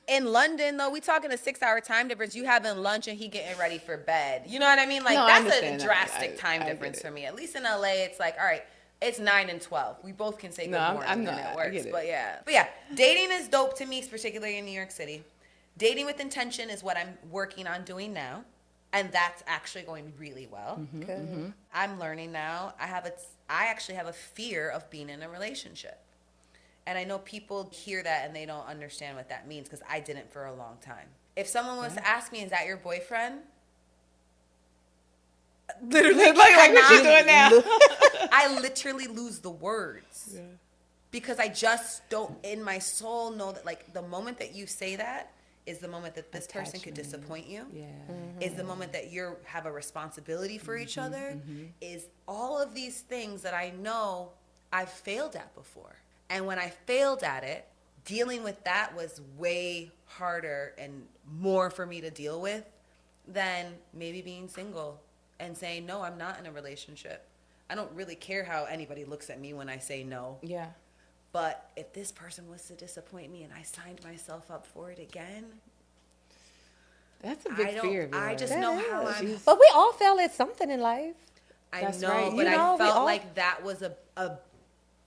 in London though, we talking a 6-hour time difference. You having lunch and he getting ready for bed. You know what I mean? Like No, I that's a understand that. drastic I time get difference it. for me. At least in LA, it's like, all right, it's 9 and 12. We both can say good No, morning I'm and not. it I works. get it. But yeah, dating is dope to me, particularly in New York City. Dating with intention is what I'm working on doing now. And that's actually going really well. Good. I'm learning now. I actually have a fear of being in a relationship. And I know people hear that and they don't understand what that means because I didn't for a long time. If someone was to ask me, is that your boyfriend? Literally, like what you doing now? I literally lose the words. Because I just don't, in my soul, know that like the moment that you say that is the moment that this person could disappoint you. Yeah. Is the moment that you have a responsibility for each other. Is all of these things that I know I've failed at before. And when I failed at it, dealing with that was way harder and more for me to deal with than maybe being single and saying, no, I'm not in a relationship. I don't really care how anybody looks at me when I say no. Yeah. But if this person was to disappoint me and I signed myself up for it again, That's a big fear of yours. I just know how I'm. But we all fail at something in life. I That's know, right. but You know, I we felt all- like that was a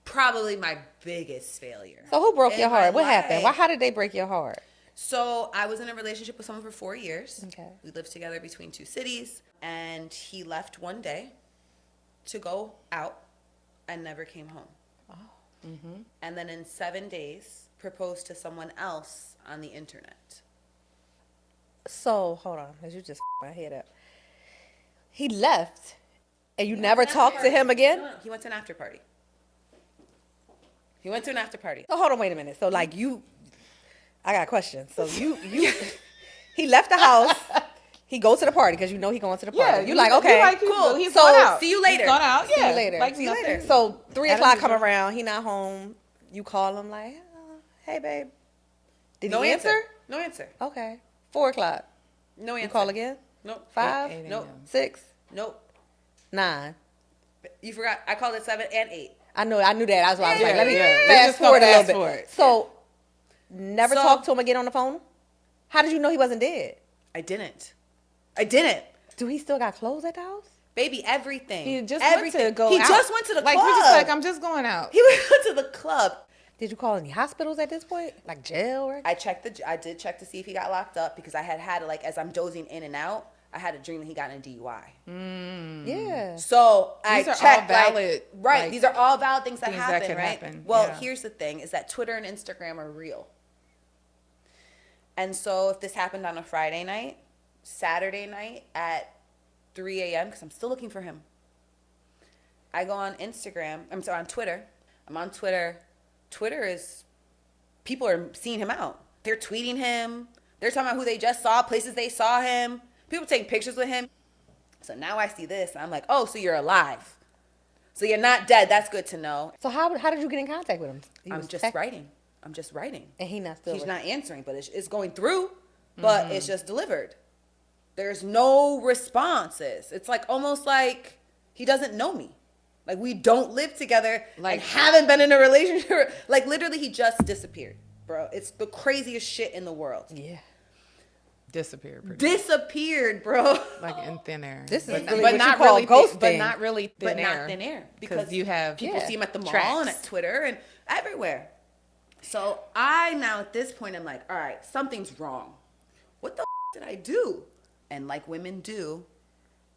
probably my biggest failure. So who broke in your my heart? What happened? life. How did they break your heart? So I was in a relationship with someone for 4 years. Okay. We lived together between 2 cities, and he left one day to go out and never came home. Oh. And then in 7 days, proposed to someone else on the internet. So hold on, as you just my head up. He left, and you never talked to him again. No, he went to an after party. He went to an after party. So hold on, wait a minute. So like I got a question. So you, he left the house. He goes to the party because you know he going to the party. You like, okay, cool. He's So, gone out. see you later. He's gone out. see Yeah. you later. Like See you nothing. later. So 3 That o'clock is come usual. around. He not home. You call him like, hey babe. Did No he answer. answer? No answer. Okay. 4 o'clock. No answer. You call again? Nope. 5? 8 Nope. a.m. 6? Nope. 9. You forgot. I called it 7 and 8. I knew that. That's why I was like, let me Yeah. We're fast just gonna forward a little fast bit. forward. So, never So- talked to him again on the phone? How did you know he wasn't dead? I didn't. Do he still got clothes at the house? Baby, everything. He just everything. went to go He out. just went to the like, club. We're just like, I'm just going out. He went to the club. Did you call any hospitals at this point? Like jail or? I did check to see if he got locked up because I had like, as I'm dozing in and out, I had a dream that he got in a DUI. Yeah. So These I are checked, all like, valid, right? like, These are all valid things that things that happen, could right? happen, Well, yeah. here's the thing: is that Twitter and Instagram are real. And so, if this happened on a Friday night, Saturday night at 3 a.m., because I'm still looking for him, I go on Instagram. I'm sorry, on Twitter. I'm on Twitter. Twitter is people are seeing him out. They're tweeting him. They're talking about who they just saw, places they saw him. People taking pictures with him. So now I see this, and I'm like, oh, so you're alive. So you're not dead. That's good to know. So how did you get in contact with him? He I'm was just text- writing. I'm just writing. And he not still. He's not answering, but it's going through, but it's just delivered. There's no responses. It's like almost like he doesn't know me. Like we don't live together, Like- and haven't been in a relationship. Like literally, he just disappeared, bro. It's the craziest shit in the world. Yeah. Disappeared. Pretty Disappeared, bro. like in thin air. This is but, really but what not you call really ghosting. but not really thin But air. not thin air because you have people see him at the mall tracks. and at Twitter and everywhere. So I now at this point I'm like, all right, something's wrong. What the did I do? And like women do,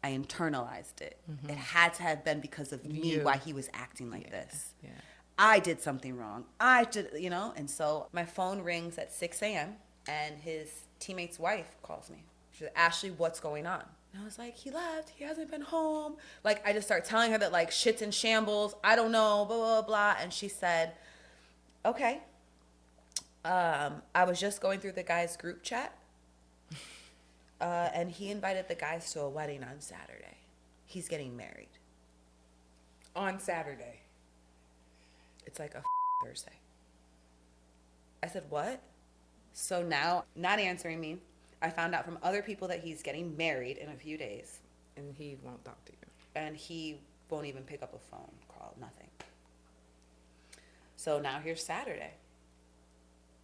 I internalized it. It had to have been because of me You. why he was acting like this. Yeah. I did something wrong. I did, and so my phone rings at 6 a.m. and his teammate's wife calls me. She said, Ashley, what's going on? And I was like, he left. He hasn't been home. Like, I just start telling her that, like, shit's in shambles. I don't know, blah, blah, blah. And she said, okay. I was just going through the guy's group chat. And he invited the guys to a wedding on Saturday. He's getting married. On Saturday. It's like a Thursday. I said, what? So now, not answering me, I found out from other people that he's getting married in a few days. And he won't talk to you. And he won't even pick up a phone call, nothing. So now here's Saturday,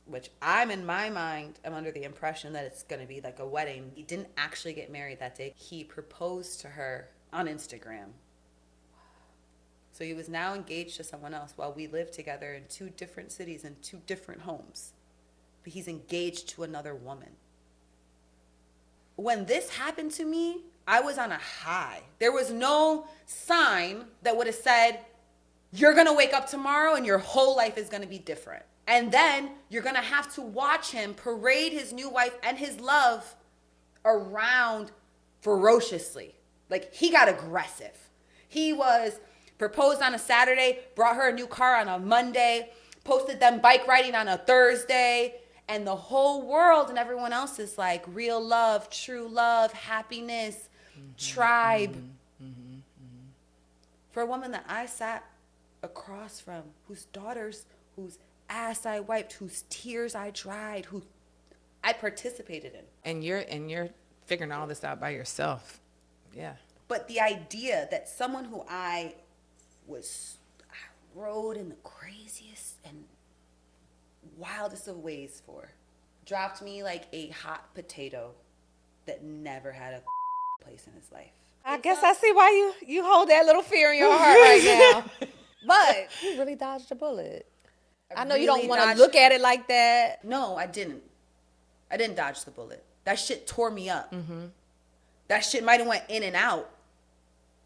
which I'm in my mind, I'm under the impression that it's going to be like a wedding. He didn't actually get married that day. He proposed to her on Instagram. So he was now engaged to someone else while we lived together in 2 different cities and 2 different homes. But he's engaged to another woman. When this happened to me, I was on a high. There was no sign that would have said, you're going to wake up tomorrow and your whole life is going to be different. And then you're going to have to watch him parade his new wife and his love around ferociously. Like, he got aggressive. He was proposed on a Saturday, brought her a new car on a Monday, posted them bike riding on a Thursday, And the whole world and everyone else is like real love, true love, happiness, tribe. For a woman that I sat across from, whose daughters, whose ass I wiped, whose tears I dried, who I participated in. And you're figuring all this out by yourself. Yeah. But the idea that someone who I rode in the craziest and wildest of ways for dropped me like a hot potato that never had a place in his life. I guess I see why you hold that little fear in your heart right now. But you really dodged a bullet. I know you don't want to look at it like that. No, I didn't. I didn't dodge the bullet. That shit tore me up. That shit might have went in and out,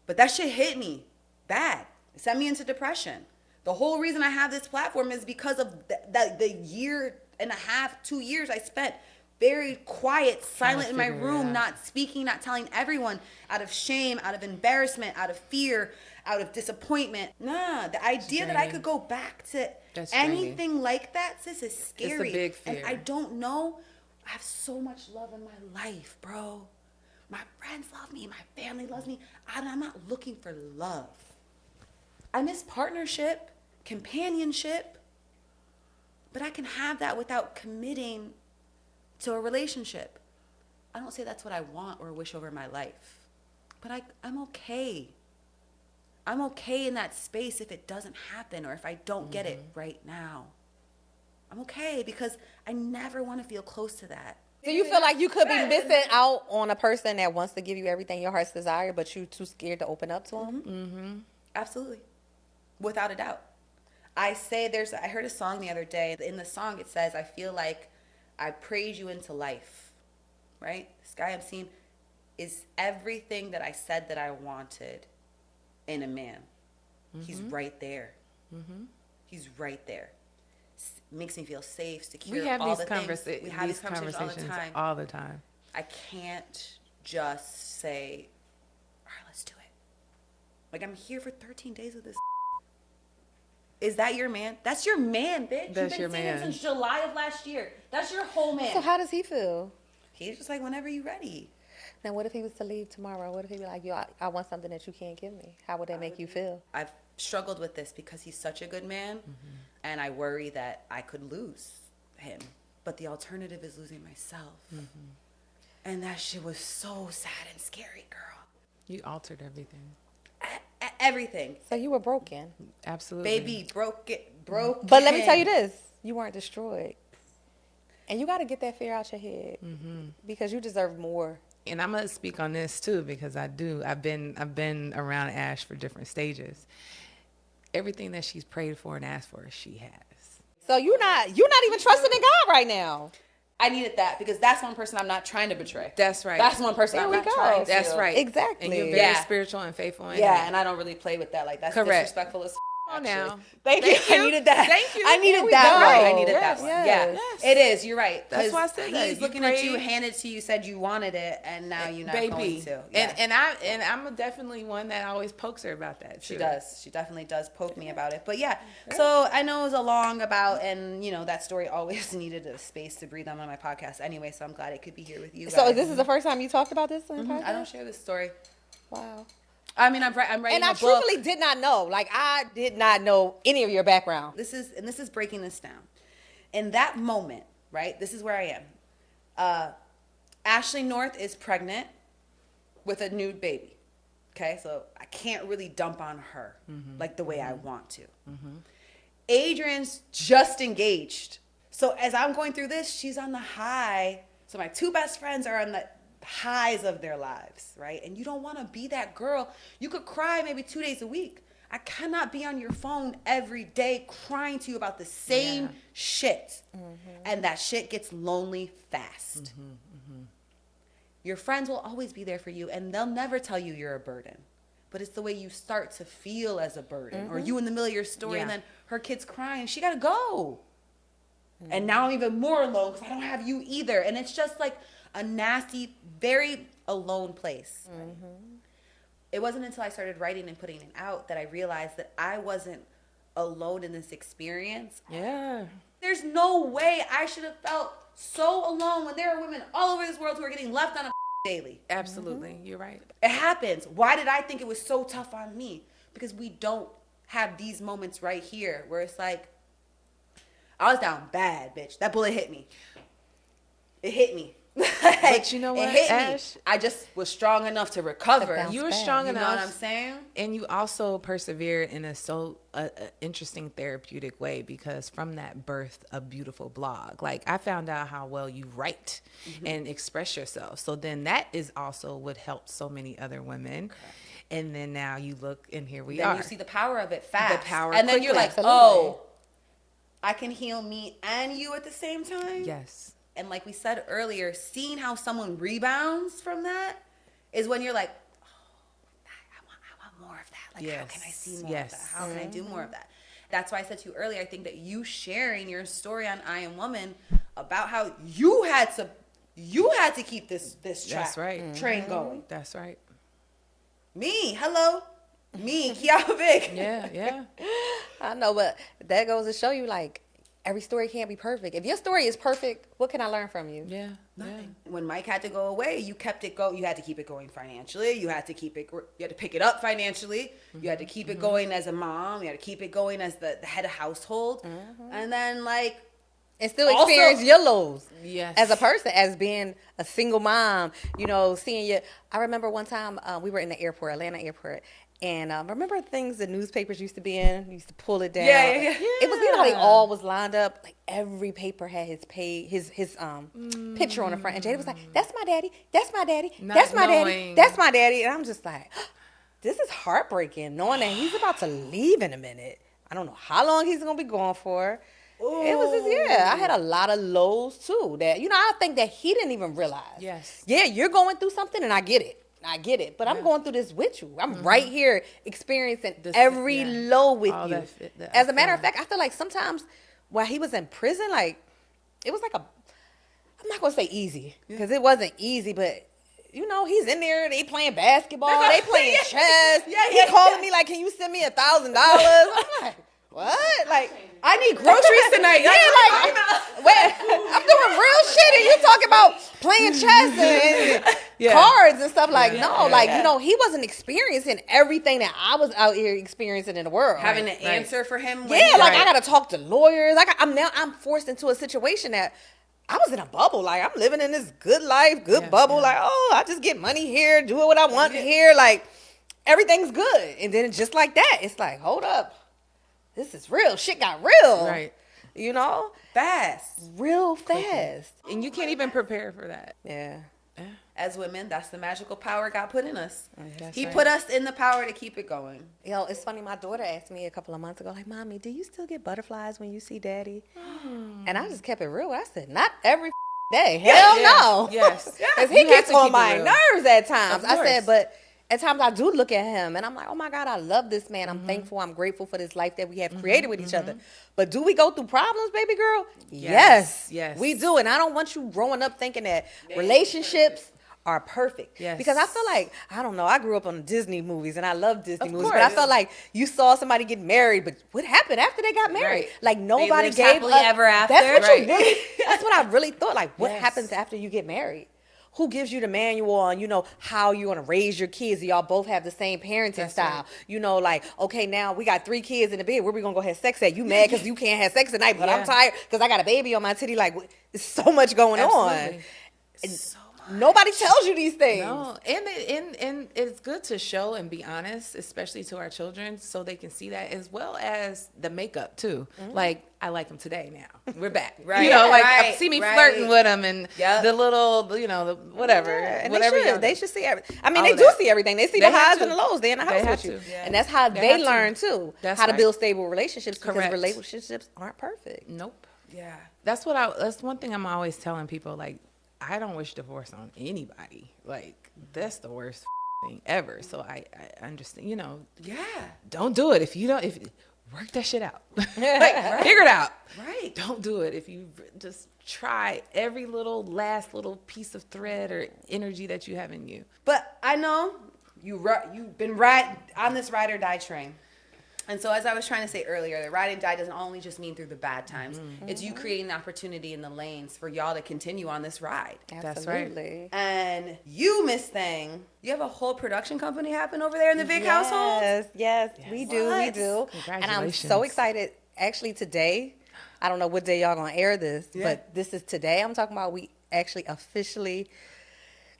but that shit hit me bad. It sent me into depression. The whole reason I have this platform is because of the year and a half, 2 years I spent very quiet, silent in my room, not speaking, not telling everyone, out of shame, out of embarrassment, out of fear, out of disappointment. Nah, the idea that I could go back to anything like that, sis, is scary. It's a big fear. And I don't know. I have so much love in my life, bro. My friends love me. My family loves me. I'm not looking for love. I miss partnership, companionship, but I can have that without committing to a relationship. I don't say that's what I want or wish over my life, but I'm okay. I'm okay in that space if it doesn't happen or if I don't get it right now. I'm okay because I never want to feel close to that. Do you feel like you could be missing out on a person that wants to give you everything your heart's desire, but you're too scared to open up to them? Absolutely. Without a doubt. I heard a song the other day. In the song, it says, I feel like I praise you into life, right? This guy I'm seeing is everything that I said that I wanted in a man. He's right there. He's right there. Makes me feel safe, secure. We have all these conversations. We have these conversations all the time. I can't just say, all right, let's do it. Like, I'm here for 13 days with this. Is that your man? That's your man, bitch. That's You've been your seeing him man. since July of last year. That's your whole man. So how does he feel? He's just like, whenever you're ready. Now, what if he was to leave tomorrow? What if he be like, yo, I want something that you can't give me? How would that make you feel? I've struggled with this because he's such a good man, and I worry that I could lose him. But the alternative is losing myself. And that shit was so sad and scary, girl. You altered everything. Everything. So you were broken. Absolutely. Baby, broke. But let me tell you this. You weren't destroyed. And you got to get that fear out your head because you deserve more. And I'm gonna speak on this too because I do. I've been around Ash for different stages. Everything that she's prayed for and asked for, she has. So you're not even trusting in God right now. I needed that because that's one person I'm not trying to betray. That's right. That's one person I'm not trying to. That's right. Exactly. And you're very spiritual and faithful. And I don't really play with that. Like, that's disrespectful as Come on now. Thank you. I needed that. Thank you. I needed Here we that go. one. I needed that one. Yes. Yeah, it is. You're right. That's why I said that. He's You looking at you, prayed. handed to you, said you wanted it, and now you're not going to. Yeah. And I'm definitely one that always pokes her about that too. She does. She definitely does poke me about it. But yeah, so I know it was a long about, and that story always needed a space to breathe on my podcast anyway. So I'm glad it could be here with you guys. So this is the first time you talked about this on the podcast? I don't share this story. Wow. I mean, I'm writing And I a book. truthfully did not know. Like, I did not know any of your background. This is breaking this down. In that moment, right? This is where I am. Ashley North is pregnant with a new baby. Okay, so I can't really dump on her like the way I want to. Adrian's just engaged. So as I'm going through this, she's on the high. So my two best friends are on the highs of their lives, right? And you don't want to be that girl. You could cry maybe 2 days a week. I cannot be on your phone every day crying to you about the same shit. And that shit gets lonely fast. Your friends will always be there for you, and they'll never tell you you're a burden. But it's the way you start to feel as a burden, or you in the middle of your story, and then her kid's crying, she got to go. And now I'm even more alone because I don't have you either. And it's just like a nasty, very alone place. It wasn't until I started writing and putting it out that I realized that I wasn't alone in this experience. Yeah. There's no way I should have felt so alone when there are women all over this world who are getting left on a daily. Absolutely. You're right. It happens. Why did I think it was so tough on me? Because we don't have these moments right here where it's like, I was down bad, bitch. That bullet hit me. It hit me. But you know what, It hit Ash? me. I just was strong enough to recover. You were strong You know enough. what I'm saying? And you also persevered in a interesting therapeutic way, because from that birthed a beautiful blog. Like, I found out how well you write and express yourself. So then that is also what helped so many other women. Okay. And then now you look, and here we are. Then you see the power of it fast. The power and then you're like, Absolutely. oh, I can heal me and you at the same time? Yes. And like we said earlier, seeing how someone rebounds from that is when you're like, oh, I want more of that. Like, how can I see more of that? How can I do more of that? That's why I said to you earlier, I think that you sharing your story on I Am Woman about how you had to keep this train going. That's right. Me, Kijafa Vick. Yeah. I know, but that goes to show you, like, every story can't be perfect. If your story is perfect, what can I learn from you? Yeah. Nothing. When Mike had to go away, you kept it going. You had to keep it going financially. You had to pick it up financially. You had to keep it going as a mom. You had to keep it going as the head of household. And then, like, and still experience your lows. Yes. As a person, as being a single mom, you know, seeing you. I remember one time we were in the airport, Atlanta airport, and remember things the newspapers used to be in? You used to pull it down. Yeah. It was, you know, how they all was lined up. Like, every paper had his picture on the front. And Jada was like, that's my daddy. That's my daddy. That's my daddy. That's my daddy. And I'm just like, this is heartbreaking, knowing that he's about to leave in a minute. I don't know how long he's going to be gone for. Ooh. It was just, I had a lot of lows too that, you know, I think that he didn't even realize. Yes. Yeah, you're going through something and I get it. But I'm going through this with you. I'm right here experiencing every low with you. As a matter of fact, I feel like sometimes while he was in prison, like, it was like I'm not going to say easy, because it wasn't easy, but, you know, he's in there, they playing basketball, they playing chess. He calling me like, can you send me $1,000? I'm like, what? Like, I need groceries tonight. I'm doing real shit, and you talking about playing chess and cards and stuff. Like, you know, he wasn't experiencing everything that I was out here experiencing in the world. Having to answer for him. I got to talk to lawyers. Like, I'm forced into a situation that I was in a bubble. Like, I'm living in this good life, bubble. Like, oh, I just get money here, do what I want here. Like, everything's good. And then just like that, it's like, hold up. This is real. Shit got real. Right. You know? Fast. Real fast. And you can't even prepare for that. Yeah. As women, that's the magical power God put in us. He right. put us in the power to keep it going. Yo, it's funny. My daughter asked me a couple of months ago, like, Mommy, do you still get butterflies when you see Daddy? And I just kept it real. I said, not every day. Hell no. Yes. Because he gets on my nerves at times. I said, but at times I do look at him and I'm like, oh my God, I love this man. I'm thankful. I'm grateful for this life that we have created with each other. But do we go through problems, baby girl? Yes. We do. And I don't want you growing up thinking that relationships are perfect. Because I feel like, I don't know, I grew up on Disney movies and I love Disney movies, but I felt like you saw somebody get married, but what happened after they got married? Like, nobody gave happily ever after. That's what you really, that's what I really thought. Like, what happens after you get married? Who gives you the manual on, you know, how you're going to raise your kids? Y'all both have the same parenting style. Right. You know, like, okay, now we got 3 kids in the bed. Where we going to go have sex at? You mad because you can't have sex tonight, but I'm tired because I got a baby on my titty. Like, there's so much going on. So nobody tells you these things. No, and it's good to show and be honest, especially to our children, so they can see that, as well as the makeup too. Like, I like him today now. We're back. You know, like, see me flirting with him and the little, you know, the whatever. And whatever they should see everything. I mean, they do see everything. They see the highs and the lows. They're in the house with you. Yeah. And that's how they learn too. That's how to build stable relationships. Correct. Because relationships aren't perfect. Nope. Yeah. That's one thing I'm always telling people. Like, I don't wish divorce on anybody. Like, that's the worst thing ever. So I understand, you know. Yeah. Don't do it if you don't. Work that shit out. Like, figure it out. Right. Don't do it if you just try every last little piece of thread or energy that you have in you. But I know you've been on this ride or die train. And so, as I was trying to say earlier, the ride and die doesn't only just mean through the bad times. It's you creating the opportunity in the lanes for y'all to continue on this ride. Absolutely. And you, Miss Thing, you have a whole production company happen over there in the Vick household? Yes, we do. What? We do. And I'm so Congratulations. excited. Actually, today, I don't know what day y'all going to air this, but this is today. I'm talking about we actually officially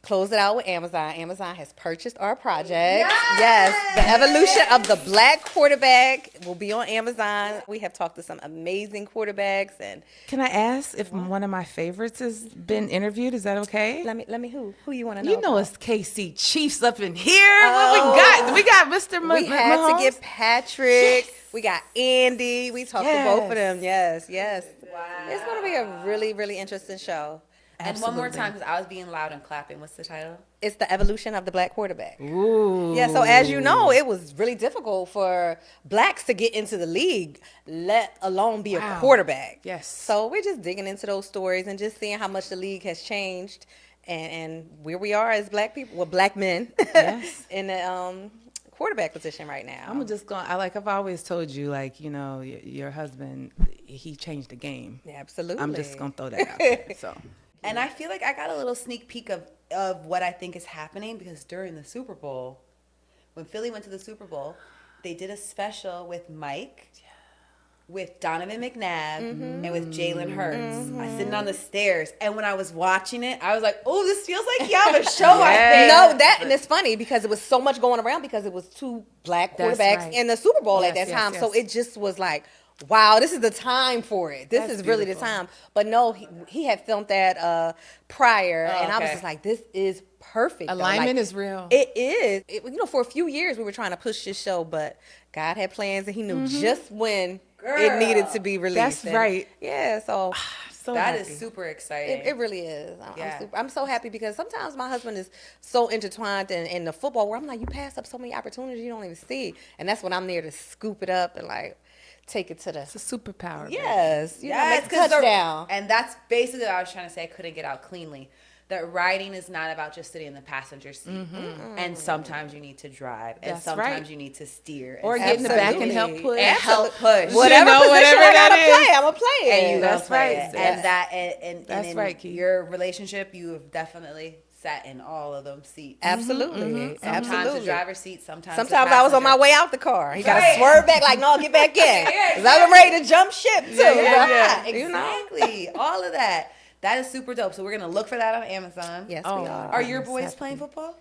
close it out with Amazon. Amazon has purchased our project. Yes, the evolution of the black quarterback will be on Amazon. We have talked to some amazing quarterbacks, and Can I ask if one of my favorites has been interviewed? Is that okay? let me who you want to know? You know about? it's KC Chiefs up in here. What we got? We got Mr. We had Mahomes. to get Patrick. We got Andy. We talked to both of them. Yes. Wow. It's going to be a really, really interesting show. And one more time, because I was being loud and clapping. What's the title? It's the evolution of the black quarterback. Ooh. Yeah, so as you know, it was really difficult for blacks to get into the league, let alone be a quarterback. Yes. So we're just digging into those stories and just seeing how much the league has changed and where we are as black people, well, black men Yes. in the quarterback position right now. I'm just going. I've always told you, like, you know, your husband, he changed the game. Yeah, absolutely. I'm just gonna throw that out there. So. And I feel like I got a little sneak peek of what I think is happening because during the Super Bowl, when Philly went to the Super Bowl, they did a special with Mike, with Donovan McNabb, and with Jalen Hurts. I was sitting on the stairs, and when I was watching it, I was like, "Oh, this feels like Kijafa show." I think. No, and it's funny because it was so much going around because it was two black That's quarterbacks right. in the Super Bowl at Yes, that time. yes, So yes. it just was like, wow, this is the time for it. This That's is really beautiful. the time. But no, he had filmed that prior, and I was okay. just like, this is perfect. though. Alignment Like, is real. It is. For a few years we were trying to push this show, but God had plans, and He knew just when it needed to be released. That's And right. Yeah. So. So That happy. is super exciting. It really is. Yeah. I'm so happy because sometimes my husband is so intertwined in the football where I'm like, you pass up so many opportunities you don't even see. And that's when I'm there to scoop it up and like take it to the It's a superpower. baby. yes, Yes, make a 'cause touchdown. and that's basically what I was trying to say. I couldn't get out cleanly. That riding is not about just sitting in the passenger seat. And sometimes you need to drive. And That's sometimes right. you need to steer. Or and get in the back and Absolutely. help push. and help push. Whatever know, position whatever I gotta that play, is. I'm gonna play it. And you That's that's right. right. And that and That's in right, Key. your relationship, you have definitely sat in all of them seats. Absolutely, Sometimes absolutely. the driver's seat, sometimes Sometimes the I was on my passenger. way out the car. He got to Right. swerve back, like, no, get back in. Yeah, Because I was ready to jump ship, too. Yeah, You know? exactly. All of that. That is super dope. So we're gonna look for that on Amazon. Yes, Oh, we are. Are your boys Exactly. playing football?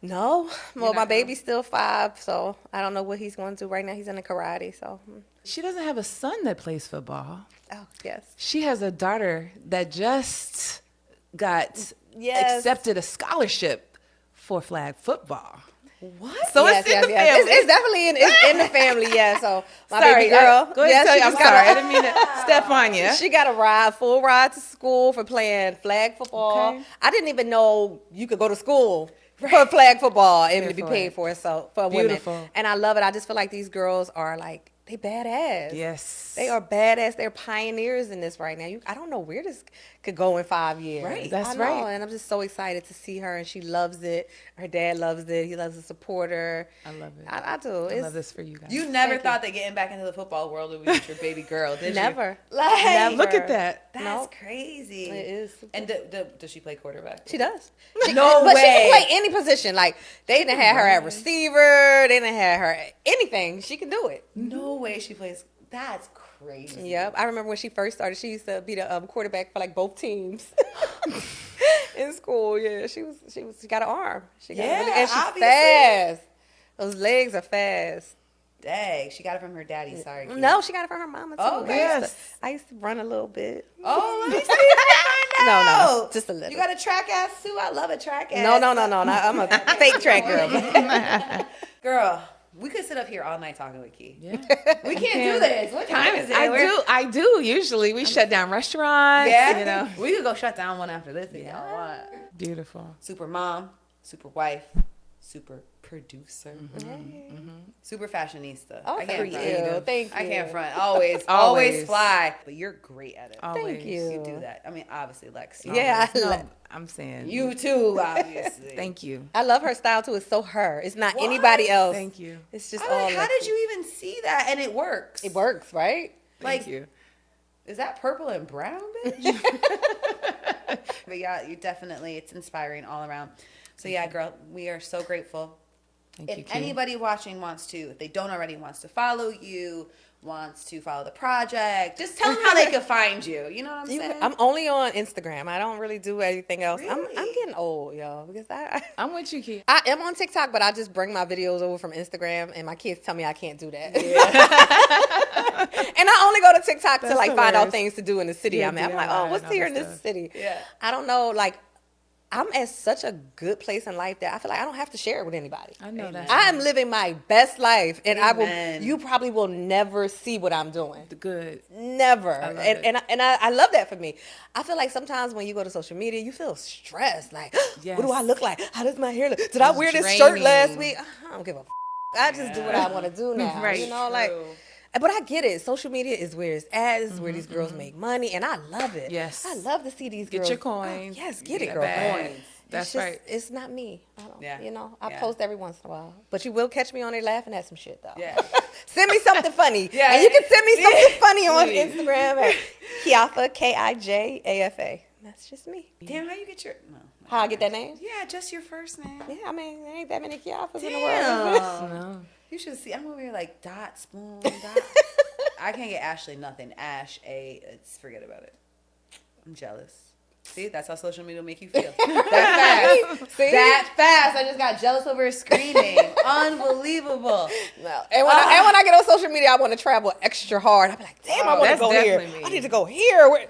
No. Well, not my gonna- baby's still 5, so I don't know what he's going to do right now. He's in the karate, so. She doesn't have a son that plays football. Oh, yes. She has a daughter that just got Yes. accepted a scholarship for flag football. What? So Yes, it's in the yes. family. It's definitely it's in the family, yeah. So my Sorry, baby girl. Go ahead yes, and tell she you. I'm just got sorry. a- I didn't mean to step on you. She got a full ride to school for playing flag football. Okay. I didn't even know you could go to school for flag football and to be for paid it. for it. So for Beautiful. women, and I love it. I just feel like these girls are like they badass. Yes. They are badass. They're pioneers in this right now. I don't know where this could go in 5 years. Right. That's I know, right. And I'm just so excited to see her, and she loves it. Her dad loves it. He loves to support her. I love it. I do. I love this for you guys. You never Thank thought that getting back into the football world would be with your baby girl, did you? Never. Like, Never. Look at that. That's Nope. crazy. It is. And does she play quarterback? She does. No but way. she can play any position. Like they didn't have her at receiver. They didn't have her anything. She can do it. No way she plays. That's crazy. Yep. I remember when she first started. She used to be the quarterback for like both teams in school. Yeah, she got an arm. She got Yeah, and she's obviously. fast. Those legs are fast. Dang, she got it from her daddy. Sorry. Keith. No, she got it from her mama too. Okay. Yes. I used to run a little bit. Oh, let me see. Find No, out. just a little. You got a track ass too. I love a track ass. No. I'm a fake track girl. Girl, we could sit up here all night talking with Key. Yeah. We can't do this. What time is it? I do. Usually we shut down restaurants. Yeah. You know. We could go shut down one after this if y'all want. Beautiful. Super mom, super wife, super producer, super fashionista. Oh, I can't thank front. you. Thank I can't you. front. Always Always. fly. But you're great at it. Always. Thank you. You do that. I mean, obviously, Lex. Yeah, No, I'm saying You too, obviously. Thank you. I love her style too. It's so her. It's not anybody else. Thank you. It's just I'm all like, how did Alexis. you even see that? And it works. It works, right? Thank Like, you. is that purple and brown, bitch? But yeah, you definitely, it's inspiring all around. So yeah, girl, we are so grateful. Thank you, If Key. anybody watching wants to, if they don't already, wants to follow you, wants to follow the project, just tell them how they can find you. You know what I'm saying? I'm only on Instagram. I don't really do anything else. I'm Really? getting old, y'all, because I'm with you, Key. I am on TikTok, but I just bring my videos over from Instagram, and my kids tell me I can't do that. And I only go to TikTok to That's like find out hilarious. things to do in the city Yeah, I'm in. I'm like, DIY oh, and what's all here that in this stuff. city? Yeah. I don't know. Like, I'm at such a good place in life that I feel like I don't have to share it with anybody. I know that. I am living my best life, and Amen. you probably will never see what I'm doing. Good. Never. love And I love that for me. I feel like sometimes when you go to social media, you feel stressed. Like, what do I Yes. look like? How does my hair look? Did I It's wear this shirt draining. last week? I don't give a I just do what I want to do now. Right. You know, like, True. but I get it. Social media is where it's at. It's where these girls make money, and I love it. Yes. I love to see these Get girls. your coins. Oh, yes, get it, Get girl. back. Coins. That's It's just- right. It's not me. I don't, Yeah. You know, I Yeah. post every once in a while. But you will catch me on there laughing at some shit, though. Yeah. Send me something funny. Yeah. And you can send me something funny on Please. Instagram at Kijafa, Kijafa. That's just me. Damn, how you get your... No. How I get that name? Yeah, just your first name. Yeah, I mean, there ain't that many Kijafas in the world. Damn. No. You should see. I'm over here like dot, spoon, dot. I can't get Ashley nothing. Ash, A, it's forget about it. I'm jealous. See, that's how social media will make you feel. That fast. See? That fast. I just got jealous over a screen name. Unbelievable. No. And when I get on social media, I want to travel extra hard. I'm like, damn, I want to That's go here. definitely me. I need to go here.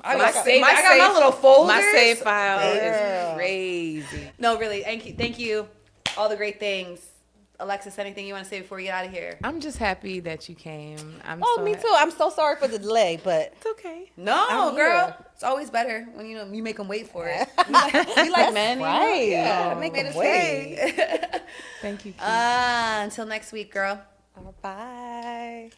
I My got save- my I got my save- little folders. My save file Girl. is crazy. No, really. Thank you. All the great things. Alexis, anything you want to say before we get out of here? I'm just happy that you came. Oh, me too. I'm so sorry for the delay, but It's okay. No, I'm girl. here. It's always better when you make them wait for it. We like men, right. You know? Yeah, Make made them us wait. wait. Thank you. Key. Until next week, girl. bye.